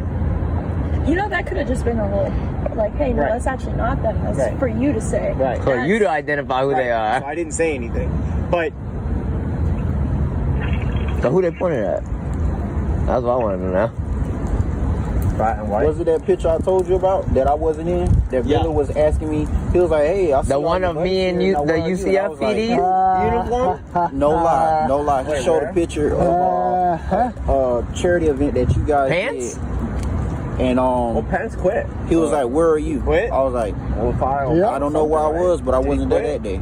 You know, that could have just been a little, like, hey, no, Right. that's actually not them. That's Right. for you to say. right. For you to identify who they So are. I didn't say anything. But So who they pointed at? That's what I wanted to know. Black and white. Was it that picture I told you about that I wasn't in? That Yeah. Villa was asking me. He was like, "Hey, I see The all one your of bikes me and here, you, and I the wanted you." I UCF was like, PD uniform? No lie. He showed a picture of charity event that you guys Pants? did. And Well, Pence quit. he was like, "Where are you?" Quit? I was like, On file. Yeah. "I don't know where I was, but I wasn't there quit? that day."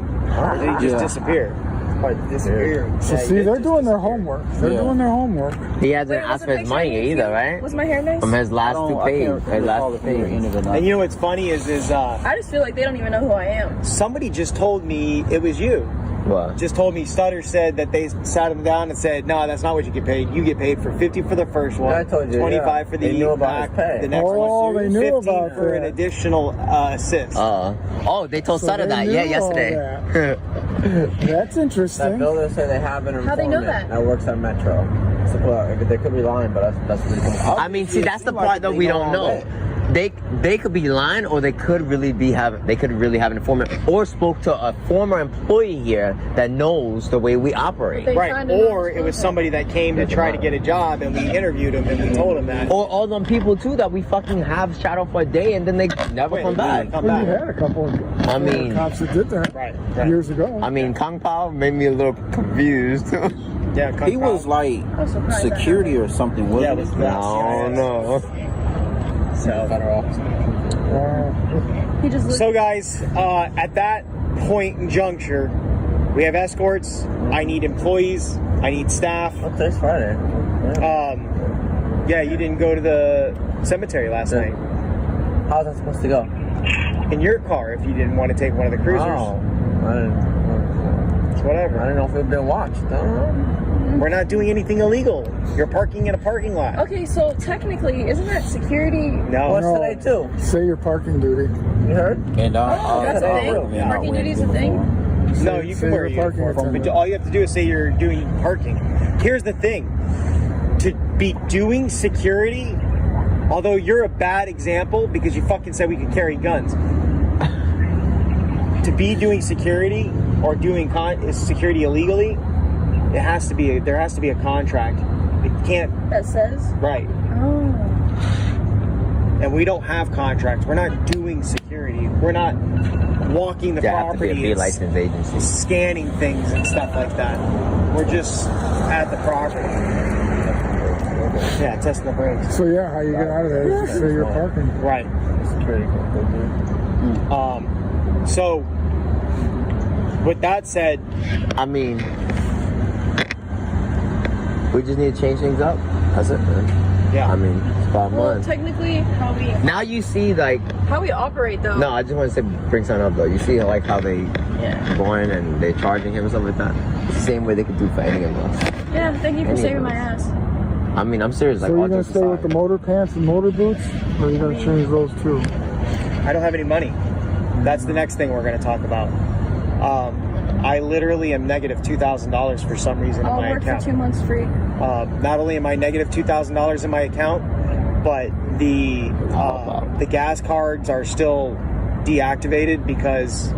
then he just disappeared. Like disappeared. So Yeah, he see, did they're just doing their disappear. homework. They're Yeah. doing their homework. He hasn't Wait, was asked the for his picture money nice? either, right? Was my hair nice? From his last two I can't pages. His recall last if we were in it or not. And you know what's funny is I just feel like they don't even know who I am. somebody just told me it was you. What? Just told me Stutter said that they sat him down and said, no, that's not what you get paid. You get paid for 50 for the first one, I told you, 25 yeah. for the They knew about back, his pay. the next Oh, one, they knew 15 about for an that. additional assist. Oh, they told So Sutter they that. knew Yeah, all yesterday. That's That interesting. builder said they have an How'd they know informant that? that works at Metro. So, well, they could be lying, but that's what it comes I mean, see, that's the part that we don't know. they could be lying, or they could really have an informant, or spoke to a former employee here that knows the way we operate. They Right, signed a or it was non-disclosure. somebody that came to try to get a job and we interviewed him and we told him that. Or all them people too that we fucking have shadow for a day and then they never Wait, come back. come Well, you back. had a couple of I mean- cops that did that Right. years ago. I mean, Kung Pao made me a little confused. Yeah, He was like I'm surprised that security or something, Yeah, wasn't it was he? no. So, He just looked. so guys, at that point and juncture, we have escorts. I need employees. I need staff. Oh, today's Friday. Yeah, you didn't go to the cemetery last night How's that supposed to go? in your car if you didn't want to take one of the cruisers. Oh, It's whatever. I didn't know if it had been watched. We're not doing anything illegal. You're parking in a parking lot. Okay, so technically, isn't that security? No. What's No. today too? Say your parking duty. You heard? And Oh, that's a thing. yeah, Parking we duty's a didn't thing. No, you Say can wear a you're a parking uniform, but attendant. all you have to do is say you're doing parking. Here's the thing. To be doing security, although you're a bad example because you fucking said we could carry guns. To be doing security or doing security illegally, there has to be a contract. It can't, That says. right. Oh. And we don't have contracts. We're not doing security. We're not walking the Yeah, have to be a property B and licensed agency. scanning things and stuff like that. We're just at the property. Yeah, testing the brakes. So yeah, how you get out of there is to say you're parking. Right. So, with that said, I mean, we just need to change things up. That's it, man. yeah. I mean, it's 5 Well, months. technically, Now you see, like, how we operate though. no, I just want to say, bring something up though. You see, like, how they Yeah. going and they're charging him and stuff like that. It's the same way they could do for any of us. Yeah. Thank you for Any of saving my us. ass. I mean, I'm serious. Like, So all you're gonna jokes stay with aside. the motor pants and motor boots, or are you gonna change those too? I don't have any money. That's the next thing we're going to talk about. I literally am negative $2,000 for some reason in I'll my work account. for 2 months free. Not only am I negative $2,000 in my account, but the gas cards are still deactivated because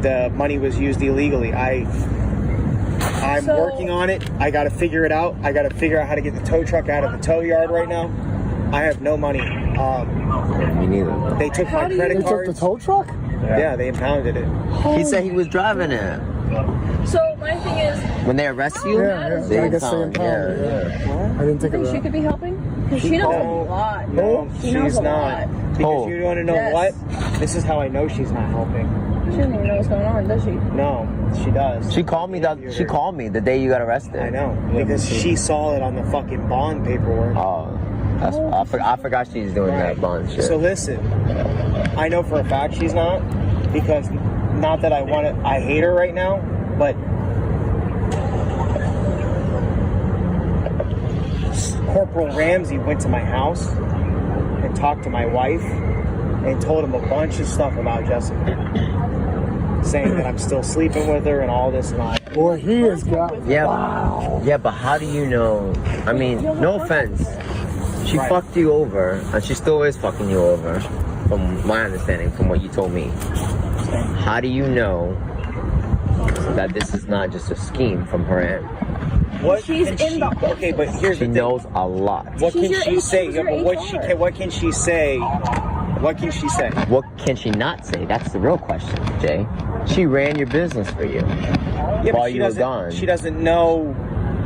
the money was used illegally. I'm So- working on it. I got to figure it out. I got to figure out how to get the tow truck out of the tow yard right now. I have no money. Me neither. They took How my do you- credit They took cards. the tow truck? Yeah, they impounded it. He said he was driving it. So my thing is, When they arrest you, Yeah, they I guess they impound. impounded. Yeah. I didn't you think of think she that. could be helping? Because she knows a lot. No, She knows she's a not. lot. Because Oh. you want to know Yes. what? This is how I know she's not helping. She doesn't even know what's going on, does she? No, she does. She called me the day you got arrested. I know because she saw it on the fucking bond paperwork. Oh, I forgot she's doing that bond shit. So listen, I know for a fact she's not, because not that I want to. I hate her right now, but Corporal Ramsey went to my house and talked to my wife and told him a bunch of stuff about Jessica, saying that I'm still sleeping with her and all this and all that. Boy, he has got. Yeah, but how do you know? I mean, no offense. She Right. fucked you over, and she still is fucking you over, from my understanding, from what you told me. How do you know that this is not just a scheme from her end? What She's can in she, the- okay, but here's She the thing. knows a lot. What She's can your she H- say? she's Yeah, your but what HR. what can she say? What can she say? What can she not say? That's the real question, Jay. She ran your business for you Yeah, while but she you were doesn't. gone. She doesn't know.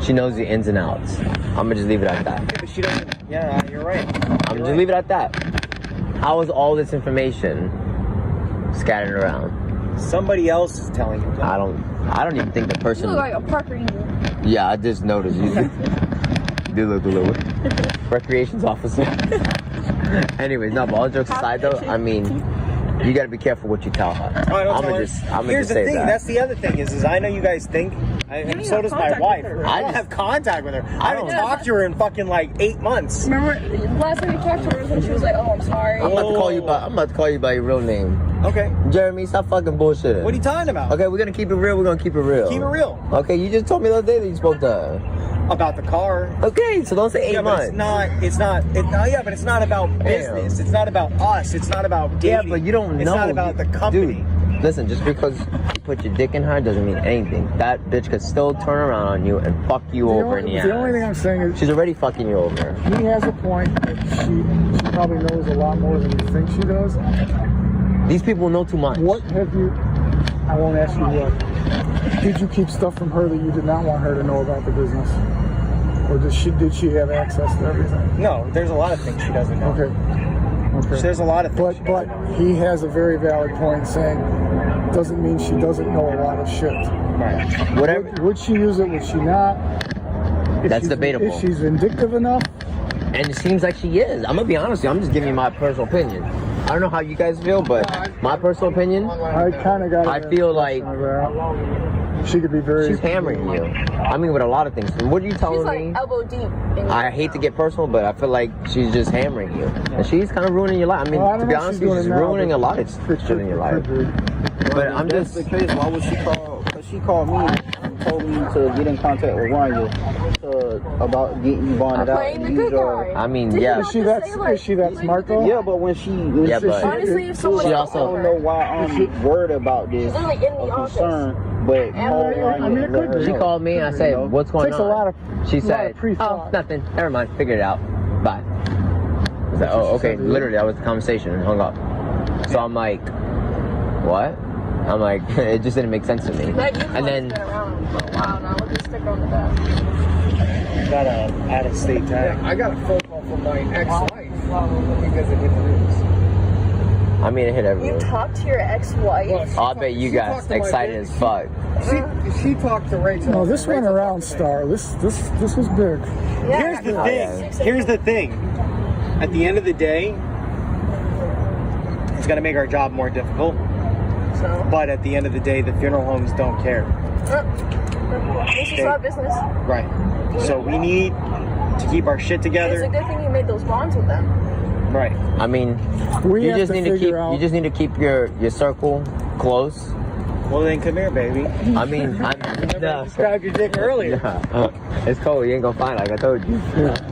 She knows the ins and outs. I'm gonna just leave it at that. But she doesn't. Yeah, you're right. I'm gonna just leave it at that. How is all this information scattered around? Somebody else is telling you. I don't even think the You person. look like a park ranger. Yeah, I just noticed you do look a little recreations officer. Anyways, no, but all jokes aside though, I mean, you gotta be careful what you tell her. I don't I'm tell gonna her. just Here's the say thing. that. That's the other thing is I know you guys think. And so have does my contact wife. with her. I don't I just- have contact with her. I haven't don't- talked to her in fucking like 8 months. Remember last time we talked to her was when she was like, "Oh, I'm sorry." I'm about to call you by. I'm about to call you by your real name, Okay. Jeremy. Stop fucking bullshitting. What are you talking about? Okay, we're gonna keep it real. We're gonna keep it real. Keep it real. Okay, you just told me the other day that you spoke to her. about the car. Okay, so don't say 8 Yeah, but months. it's not. Yeah, but it's not about business. It's not about us. It's not about dating. Yeah, but you don't know. It's not about the company. Dude, listen, just because you put your dick in her doesn't mean anything. That bitch could still turn around on you and fuck you over in the ass. The only thing I'm saying is She's already fucking you over. he has a point that she probably knows a lot more than you think she does. These people know too much. What have you, I won't ask you what, did you keep stuff from her that you did not want her to know about the business? Or did she have access to everything? No, there's a lot of things she doesn't know. Okay. There's a lot of things. But he has a very valid point saying, doesn't mean she doesn't know a lot of shit. Right. Whatever. Would she use it? Would she not? If That's she's- debatable. If she's vindictive enough, And it seems like she is. I'm gonna be honest with you. I'm just giving you my personal opinion. I don't know how you guys feel, but my personal opinion, I kind of got. I feel like she could be very. she's hammering you. I mean, with a lot of things. And what are you She's telling like me? elbow deep. In I hate to get personal, but I feel like she's just hammering you. And she's kind of ruining your life. I mean, Well, I to don't be know if honest she's with you, doing she's it now, ruining a but lot of shit in your life. But I'm If just... that's the case, why would she call? Because she called me and told me to get in contact with Ryan about getting you bonded out. Playing the and good use your- guy. I mean, Did you yeah. not Is she just that? say, like, Is she that playing smart the good though? Yeah, but when she Yeah, but- Honestly, if someone She I also- don't know why I'm worried about this. She's literally in the or office. concerned, but call I Ryan mean, it and let could her be. She know. called me and I said, You know? what's going Takes on? a lot of- She a lot said, of pre-thought. oh, nothing. Never mind. Figure it out. Bye. I said, oh, okay. Literally, that was the conversation and hung up. So I'm like, what? I'm like, it just didn't make sense to me. That you've And been then, around for a while now. Look at the sticker on the back. Got a out-of-state tag. I got a phone call from my ex-wife because it hit the news. I mean, it hit You everyone. talked to your ex-wife. Well, I'll bet you she guys talked to my excited bitch. as fuck. She talked to Rachel. No, this went Rachel around, talked to me. Star. This was big. Yeah. Here's the Oh, thing. yeah. Here's the thing. At the end of the day, it's gonna make our job more difficult. So, But at the end of the day, the funeral homes don't care. they should stop business. Right. So we need to keep our shit It's a together. good thing you made those bonds with them. Right. I mean, We you have just to need to keep figure out. you just need to keep your circle close. Well, then come here, baby. I mean, Grab your dick earlier. it's cold. You ain't gonna find it, like I told you.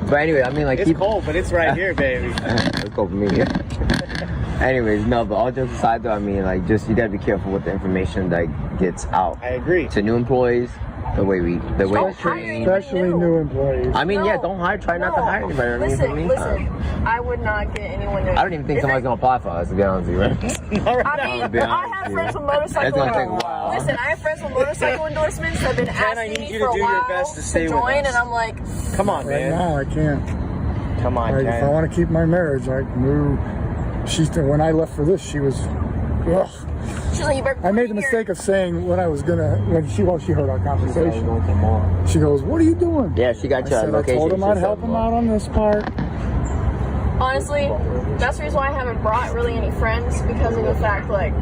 But anyway, I mean, like It's keep cold, but it's right here, baby. It's cold for me. Anyways, no, but all jokes aside, though, I mean, like, just you gotta be careful with the information that gets out I agree. to new employees. The way we Don't hire train. anybody. Especially new employees. I mean, yeah, No, don't hire. Try not to no. hire anybody. I mean, Listen, for me, listen. I would not get anyone there. I don't even think somebody's gonna apply for us, to be honest with you, right? All right. I mean, I'll be I honest have with friends you. with motorcycle. It's gonna take a while. Listen, I have friends with motorcycle endorsements that have been Jen, I asking need me you for to a do your while best to stay with join, us. and I'm like, Come on, Right man. now, I can't. Come on, Like, if I Jen. want to keep my marriage, like, no. When I left for this, she was. Ugh. she's like, you better. I made the come here. mistake of saying what I was gonna when she heard our conversation. She goes, "What are you doing?" Yeah, she got I your said, location. I told him She I'd said, help him out on this part. Honestly, that's the reason why I haven't brought really any friends, because of the fact, like,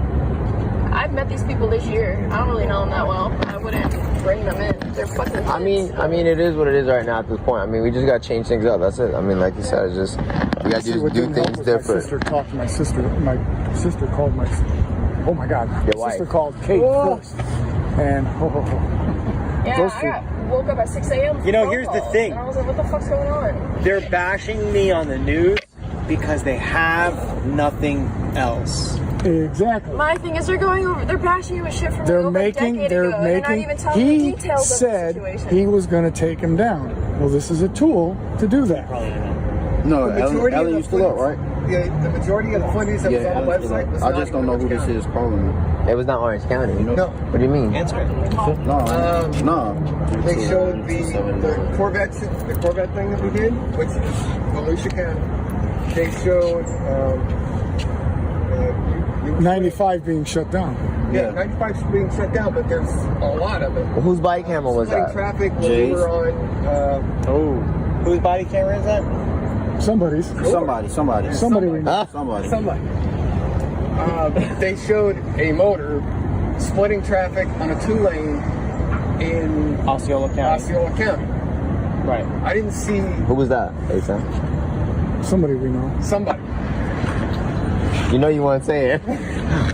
I've met these people this year. I don't really know them that well. I wouldn't bring them in. They're fucking kids. I mean, it is what it is right now at this point. I mean, we just gotta change things up. That's it. I mean, like you said, it's just we gotta See, just what do didn't help things was my different. sister talked to my sister. My sister called my. Oh my God! Your My sister wife. called Kate first, and yeah, those I two. woke up at 6 a.m. You know, phone here's the calls, thing. And I was like, what the fuck's going on? They're bashing me on the news because they have nothing else. exactly. My thing is, they're bashing you with shit from They're over making. a decade They're ago. They're not making. even telling the He details said of the situation. he was going to take him down. Well, this is a tool to do that. No, The majority Ellen, of you the still up, footage- right? Yeah, the majority of the footage that was on the Ellen's still website up. was I not just don't in know who Orange this County. is calling me. It was not Orange County. No. What do you mean? Answer it. No, no. They showed the Corvette thing that we did, which is Volusia County. They showed 95 being shut down. Yeah, 95 is being shut down, but there's a lot of it. Well, whose body camera was Splitting that? traffic when Jay's. we were on. Oh. Whose body camera is that? Somebody's. Somebody we know. Huh? Somebody. They showed a motor splitting traffic on a 2-lane in Osceola County. Osceola County. Right. I didn't see Who was that? Asa? Somebody we know. somebody. You know you want to say it.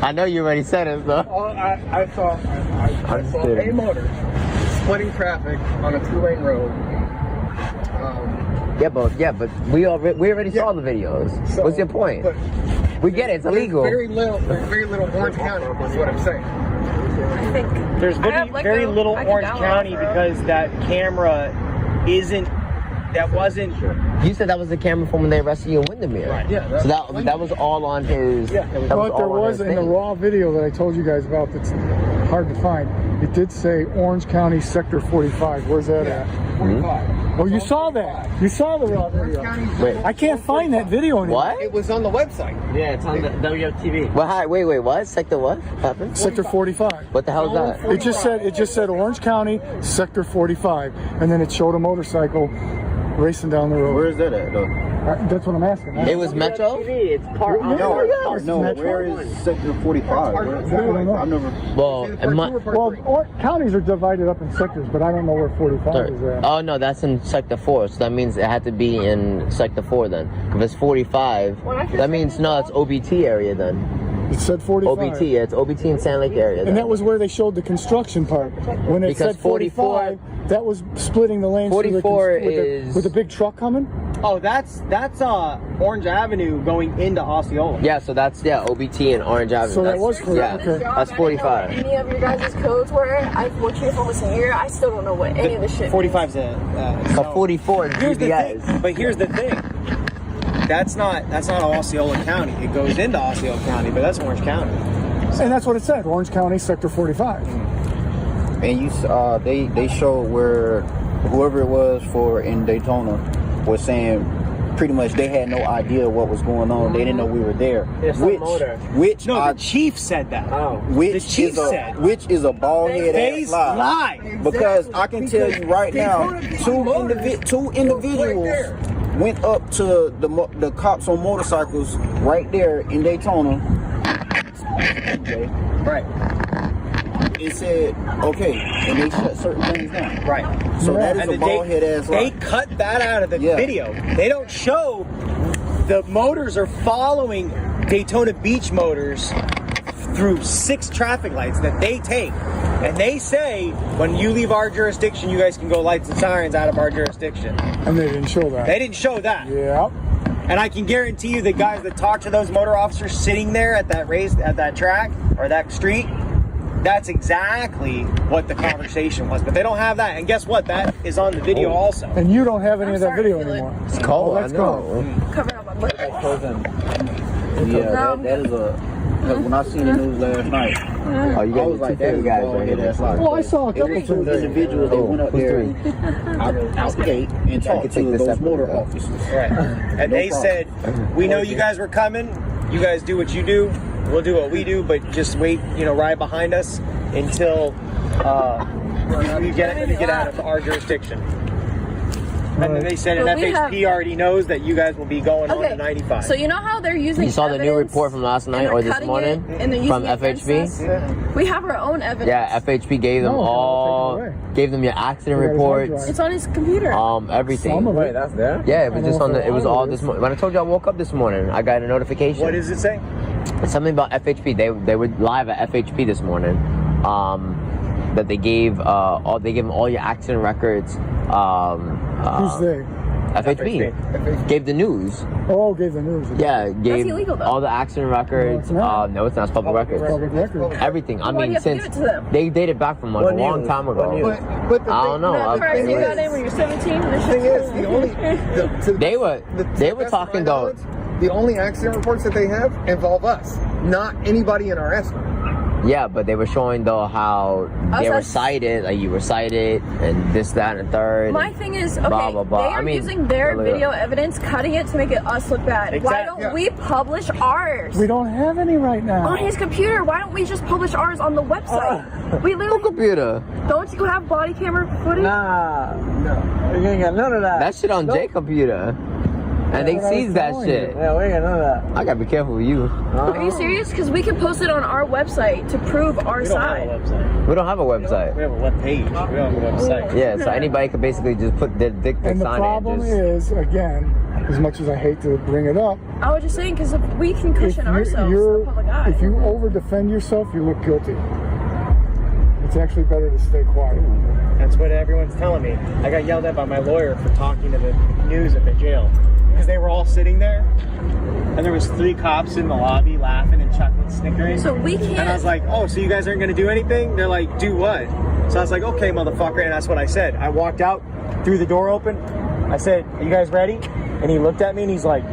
I know you already said it, so. I saw I'm just a kidding. motor splitting traffic on a 2-lane road. Yeah, but we already saw the videos. So, What's your point? but We get it. It's illegal. There's very little Orange County, is what I'm saying. I think There's I have Lego. very little I can Orange download County for it. because that camera wasn't. You said that was the camera from when they arrested you in Windermere. Right. Yeah. So that was all on his. Yeah. that But there all on was his in the thing. raw video that I told you guys about that's hard to find. It did say Orange County Sector 45. Where's that at? 45. Oh, you saw that. You saw the raw Orange video. County's Wait. I can't find that video anymore. What? It was on the website. Yeah, it's on the WFTV. Well, hi, wait, what? Sector what happened? Sector 45. What the hell is that? It just said Orange County Sector 45, and then it showed a motorcycle racing down the road. Where is that at though? That's what I'm asking. It was Metro? It's part No, No, where is Sector 45? I don't know. I've never. Well, in my, Well, counties are divided up in sectors, but I don't know where 45 is at. oh no, that's in Sector 4. So that means it had to be in Sector 4 then. If it's 45, that means no, it's OBT area then. It said 45. OBT, yeah, it's OBT in Sand Lake area. And then. that was where they showed the construction part. When it Because said 45, that was splitting the lanes. 44 with the big truck coming. Oh, that's Orange Avenue going into Osceola. Yeah, so that's OBT and Orange Avenue. So that That's- was for yeah, okay. that's 45. Any of your guys' codes were? I've worked here for almost a year. I still don't know what any of this shit. 45's So 44 is Here's the GBS. thing. But here's the thing. That's not Osceola County. It goes into Osceola County, but that's Orange County. And that's what it said. Orange County Sector 45. And they showed where whoever it was for in Daytona was saying pretty much they had no idea what was going on. They didn't know we were there. There's some motor. Which No, I- the chief said that. Oh. which the chief is a said. which is a bald head They ass lie. lie. Because I can tell you right now, two individuals went up to the cops on motorcycles right there in Daytona. Right. It said okay, and they shut certain things down. Right. So that is And a bald head ass They lie. cut that out of the Yeah. video. They don't show the motors are following Daytona Beach motors through 6 traffic lights that they take. And they say, when you leave our jurisdiction, you guys can go lights and sirens out of our jurisdiction. And they didn't show that. They didn't show that. Yeah. And I can guarantee you the guys that talk to those motor officers sitting there at that track or that street, that's exactly what the conversation was. But they don't have that. And guess what? That is on the video also. And you don't have any I'm of that sorry, video Philip. anymore. It's cold, Oh, that's I know. Covering up my butt. Yeah, that is a. Because when I seen the news last night, Oh, you I got was the like, two that is a guys bald right head here. ass lie. Well, I saw a couple It was two things. individuals that went up Who's there three? out the gate and talked could take to this those separately, motor though. officers. Right. And No they problem. said, we know you guys were coming. You guys do what you do. We'll do what we do, but just wait, ride behind us until you get out of our jurisdiction. And then they said, and But we FHP already knows that you guys will be going on to 95. So you know how they're using You saw the new evidence report from last and night they're or this cutting morning it and they're from using it against FHP? us? We have our own evidence. Yeah, FHP gave them No, all, they'll take it away. gave them your accident They got his hard reports, drive. It's on his computer. everything. Some of Wait, it. that's there? Yeah, it was I just don't on know the. It was if a lot all of it this is. morning. When I told you I woke up this morning, I got a notification. What does it say? Something about FHP. They were live at FHP this morning. That they gave they gave them all your accident records. Who's they? FHP gave the news. Oh, gave the news. Yeah, gave illegal, though. all the accident records. No, it's not. No, it's not. It's public records. Public record. Everything. I Why do mean, you have to since give it to them? they dated back from like What a long news? time What ago. news? But the I don't know. Not correct. You I- got in when you're 17. The thing is, the only They were best talking of my though. knowledge, the only accident reports that they have involve us, not anybody in our estimate. Yeah, but they were showing though how they were that's- cited, like you were cited, and this, that, and the third. My and thing is, okay, blah, blah, blah. they are I mean, using their look at video that. evidence, cutting it to make it us look bad. Why don't Yeah. we publish ours? We don't have any right now. On his computer, why don't we just publish ours on the website? We No literally computer. don't you have body camera footage? Nah, no. We ain't got none of that. That shit on J computer, and they what I was seized that telling shit. Yeah, we ain't got none of that. I gotta be careful with you. Are you serious? Because we can post it on our website to prove our We don't have a side. website. We don't have a website. We have a web page. We don't have a website. Yeah, so anybody could basically just put their dick And pics the on problem it. And just, is, again, as much as I hate to bring it up, I was just saying, because if we can if cushion ourselves to the public eye. if you over defend yourself, you look guilty. It's actually better to stay quiet. That's what everyone's telling me. I got yelled at by my lawyer for talking to the news at the jail because they were all sitting there, and there was 3 cops in the lobby laughing and chuckling, snickering. So we can't. And I was like, oh, so you guys aren't gonna do anything? They're like, do what? So I was like, okay, motherfucker, and that's what I said. I walked out, threw the door open. I said, are you guys ready? And he looked at me and he's like,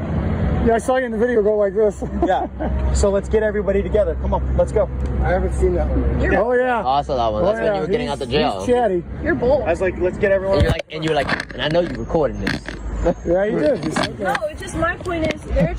Yeah, I saw you in the video go like this. yeah. So let's get everybody together. Come on, let's go. I haven't seen that one. You're, Oh yeah. Also that one. That's when you were getting out the jail. He's chatty. you're bold. I was like, let's get everyone. And you're like, and I know you recording this. Yeah, you did. You said No, that. it's just my point is they're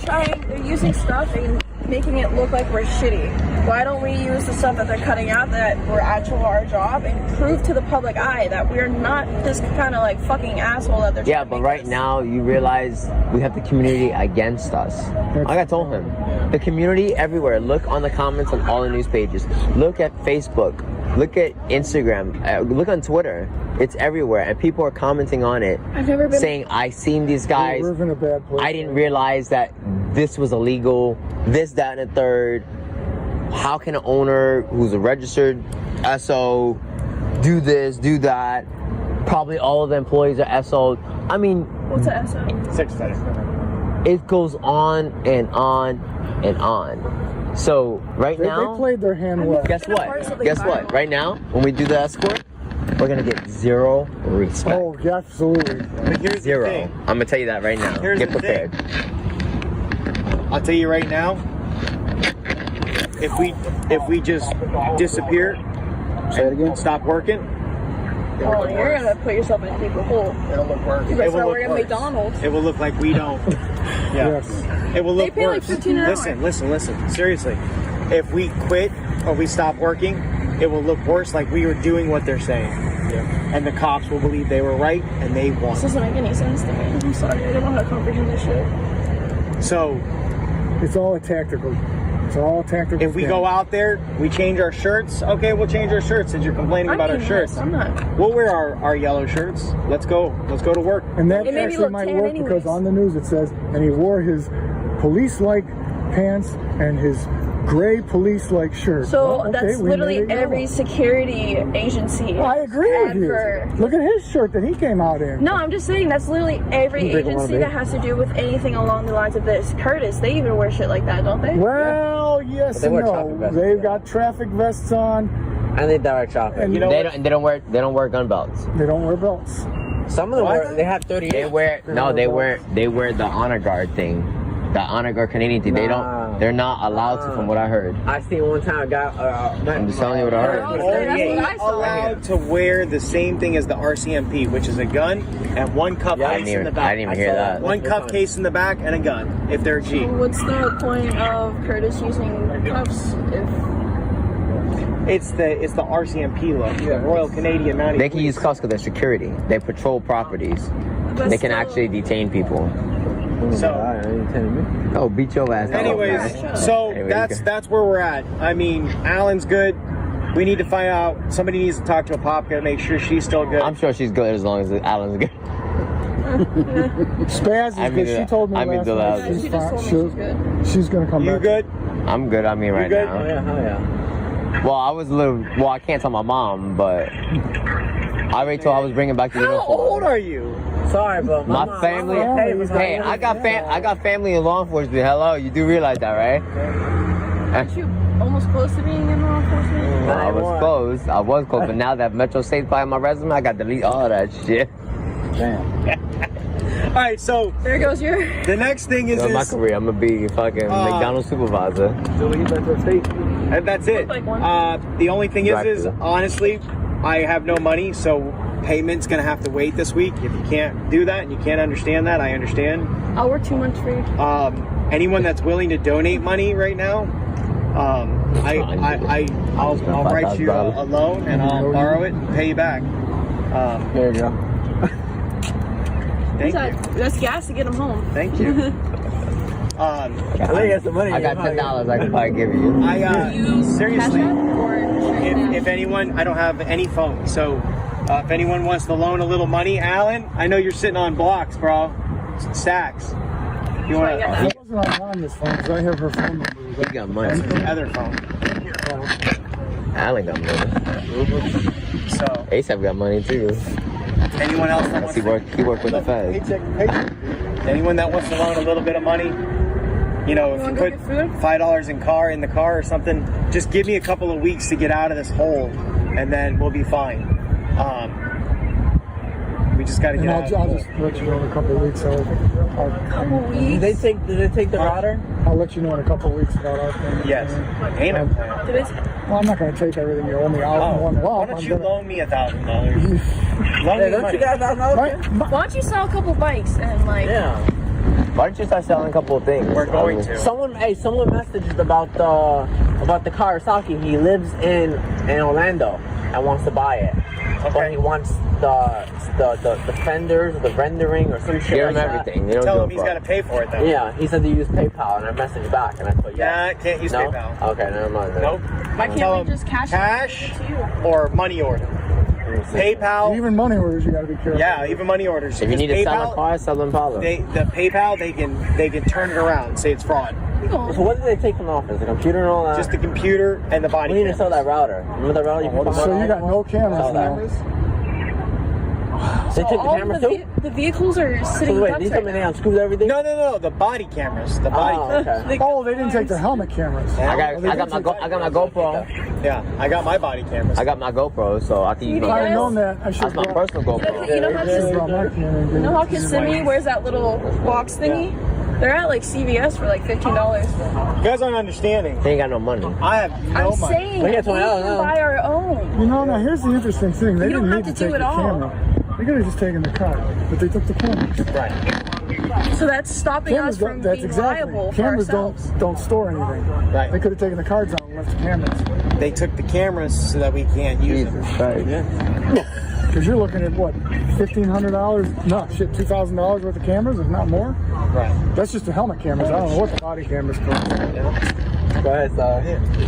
using stuff and making it look like we're shitty. Why don't we use the stuff that they're cutting out that we're actual our job and prove to the public eye that we're not this kind of like fucking asshole that they're Yeah, trying to but make right us. now you realize we have the community against us. Like I told him, the community everywhere. Look on the comments on all the news pages. Look at Facebook. Look at Instagram. Look on Twitter. It's everywhere, and people are commenting on it, I've never been saying, "I seen these guys. We're in a bad place. I didn't realize that this was illegal. This, that, and the third. How can an owner who's a registered SO do this, do that? Probably all of the employees are SO. I mean, What's a SO? 6 seconds. it goes on and on and on. So right They now, played their hand well. guess Gonna what? pour something Guess what? viral. Right now, when we do the escort, we're gonna get zero respect. Oh, yeah, absolutely. But here's Zero. the thing. I'm gonna tell you that right now. Here's Get the prepared. I'll tell you right now. If we just disappear, Say it again. stop working, Oh, you're gonna put yourself in a deeper hole. It'll look worse. You It better will start look working at worse. McDonald's. it will look like we don't. Yeah. Yes. It will look They pay like worse. $15 an hour. Listen. Seriously, if we quit or we stop working, it will look worse. Like we were doing what they're saying, and the cops will believe they were right and they This won. doesn't make any sense to me. I'm sorry, I don't know how to comprehend this shit. So It's all a tactical. It's all a tactical. if we game. go out there, we change our shirts. Okay, we'll change our shirts since you're complaining about our mean shirts. this, I'm not. We'll wear our yellow shirts. Let's go to work. And that It made me actually look might tan work anyways. because on the news it says, and he wore his police-like pants and his gray police-like shirt. So Well, okay, that's we literally made it go. every security agency. I agree with you. ever. Look at his shirt that he came out in. No, I'm just saying that's literally every You drink a lot of agency beer? that has to do with anything along the lines of this. Curtis, they even wear shit like that, don't they? Well, yes But they and wear no. traffic vests, They've yeah. got traffic vests on, And they direct traffic. and You know They what? don't wear gun belts. they don't wear belts. Some of them What? wear, they have 38. They wear they wear the honor guard thing, the honor guard Canadian thing. Nah. They're not allowed to, from what I heard. I seen one time a guy. I'm just telling you what I heard. Oh, so that's what I saw. Allowed to wear the same thing as the RCMP, which is a gun and one cup Yeah, I case didn't in the even- back. I didn't even hear saw that. One That's cup fine. case in the back and a gun if they're a G. What's the point of Curtis using cuffs if It's the RCMP look, the Royal Canadian Mounted They can Police. use cuffs because they're security. They patrol properties. but They can still- actually detain people. So, Oh, beat your ass. anyways, so Anyway, that's where we're at. I mean, Alan's good. We need to find out. Somebody needs to talk to Apopka to make sure she's still good. I'm sure she's good as long as Alan's good. Spaz is I mean, good. She told me I mean, last the night loud- she's She just fine. told me she's good. She's gonna come you back. good? I'm good. I mean, right good? Oh now. yeah, oh yeah. Well, I was a little. Well, I can't tell my mom, but I already told I was bringing back the How uniform. old are you? Sorry, but My mom- family. mom- Hey, I got family in law enforcement. Hello, you do realize that, right? Aren't you almost close to being in law enforcement? Well, I was close. I was close, but now that Metro State by my resume, I got to delete all that shit. All right, so There goes your. the next thing is, So my career, I'm gonna be fucking McDonald's supervisor. and that's it. Like one. The only thing is Right. honestly, I have no money, so payment's gonna have to wait this week. If you can't do that and you can't understand that, I understand. I'll work 2 months for you. Anyone that's willing to donate money right now, I'll write you a loan and I'll borrow it and pay you back. There you go. Thank you. That's gas to get them home. Thank you. I think that's the money. I got $10 I can probably give you. Seriously, Cash App or if anyone, I don't have any phone, so if anyone wants to loan a little money, Alan, I know you're sitting on blocks, bro, stacks. You want Yeah. I wasn't on this phone because I have her phone number. You got money. the other phone? Alan got money. So, ASAP got money too. anyone else that wants He worked with the feds. Paycheck, paycheck. anyone that wants to loan a little bit of money, you know, if you wanna go put get food? $5 in the car or something, just give me a couple of weeks to get out of this hole, and then we'll be fine. We just got to And get I'll, out. I'll just let you know in a couple of weeks. Couple Did weeks. they take the router? I'll let you know in a couple of weeks about our thing. Yes, payment plan. Did it? Well, I'm not going to take everything you owe me out in one Why lump. don't I'm you gonna- loan me $1,000? Loan me Hey, don't money. you got $1,000? My- Why don't you sell a couple bikes and like? Yeah. Why don't you start selling a couple of things? We're going to. Someone messaged about the Kawasaki. He lives in Orlando and wants to buy it. But Okay. he wants the fenders, the rendering, or some shit Give like him that. everything. They don't Tell give him a he's fuck. got to pay for it though. Yeah, he said to use PayPal, and I messaged back, and I put Nah, yeah. can't use No? PayPal. Okay, never mind. then. Nope. Why can't Tell we him just cash it to you? or money order. PayPal. Even money orders, you got to be careful. Yeah, even money orders. If you need to Because sell a car, sell them Impala. the PayPal they can turn it around, say it's fraud. So what did they take from the office? The computer and all that? Just the computer and the body. we need to sell cameras. that router. Remember that router you put So you got no cameras Sell that. now. They took the All camera the, too? the vehicles are sitting So wait, ducks these right come in now. and unscrews everything? No, the body cameras. The body. Oh, cameras. okay. Oh, they didn't take the helmet cameras. I Oh, they got did my take- GoPro. Yeah, I got my body cameras. I got my GoPro, so I can use If I'd my. have known that, I should That's my personal GoPro. You know how I should have brought my Kiss- camera and you know how give it to Kissimmee wears that little box thingy? They're at like CVS for like $15. You guys aren't understanding. They ain't got no money. I have no I'm money. saying We we got can $20 now. buy our own. You know, now here's the interesting thing. They You don't didn't have need to to do take it the all. camera. They could have just taken the car, but they took the cameras. Right. So that's stopping Cameras us don't. from That's being exactly. liable for Cameras ourselves. don't store anything. Right. They could have taken the cards out and left the cameras. They took the cameras so that we can't use them. Jesus Christ. Because you're looking at what, $1,500? No, shit, $2,000 worth of cameras, if not more. Right. That's just the helmet cameras. I don't know what the body cameras cost. Go ahead, sorry.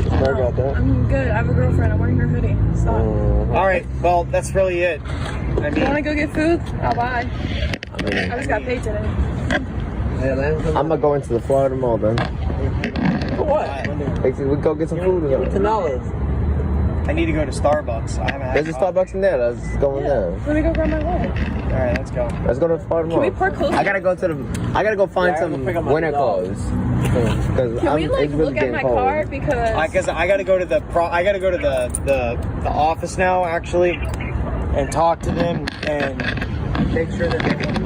Sorry about that. I'm good. I have a girlfriend. I'm wearing her hoodie. Stop. All right. Well, that's really it. I You want to mean, go get food? I'll buy. I mean, I just got paid today. I'm gonna go into the Florida Mall then. For what? We go get some food. Or something. $10. I need to go to Starbucks. I haven't had. There's a Starbucks in there. Let's go in there. Let me go grab my wallet. All right, let's go. Let's go to the Florida Mall. Can we park closer? I gotta go to the. I gotta go find Yeah, I gotta some pick up my winter dog. clothes. Cause Can we like it's really look at getting my cold. car because Because I got to go to I got to go to the office now actually, and talk to them and make sure that they.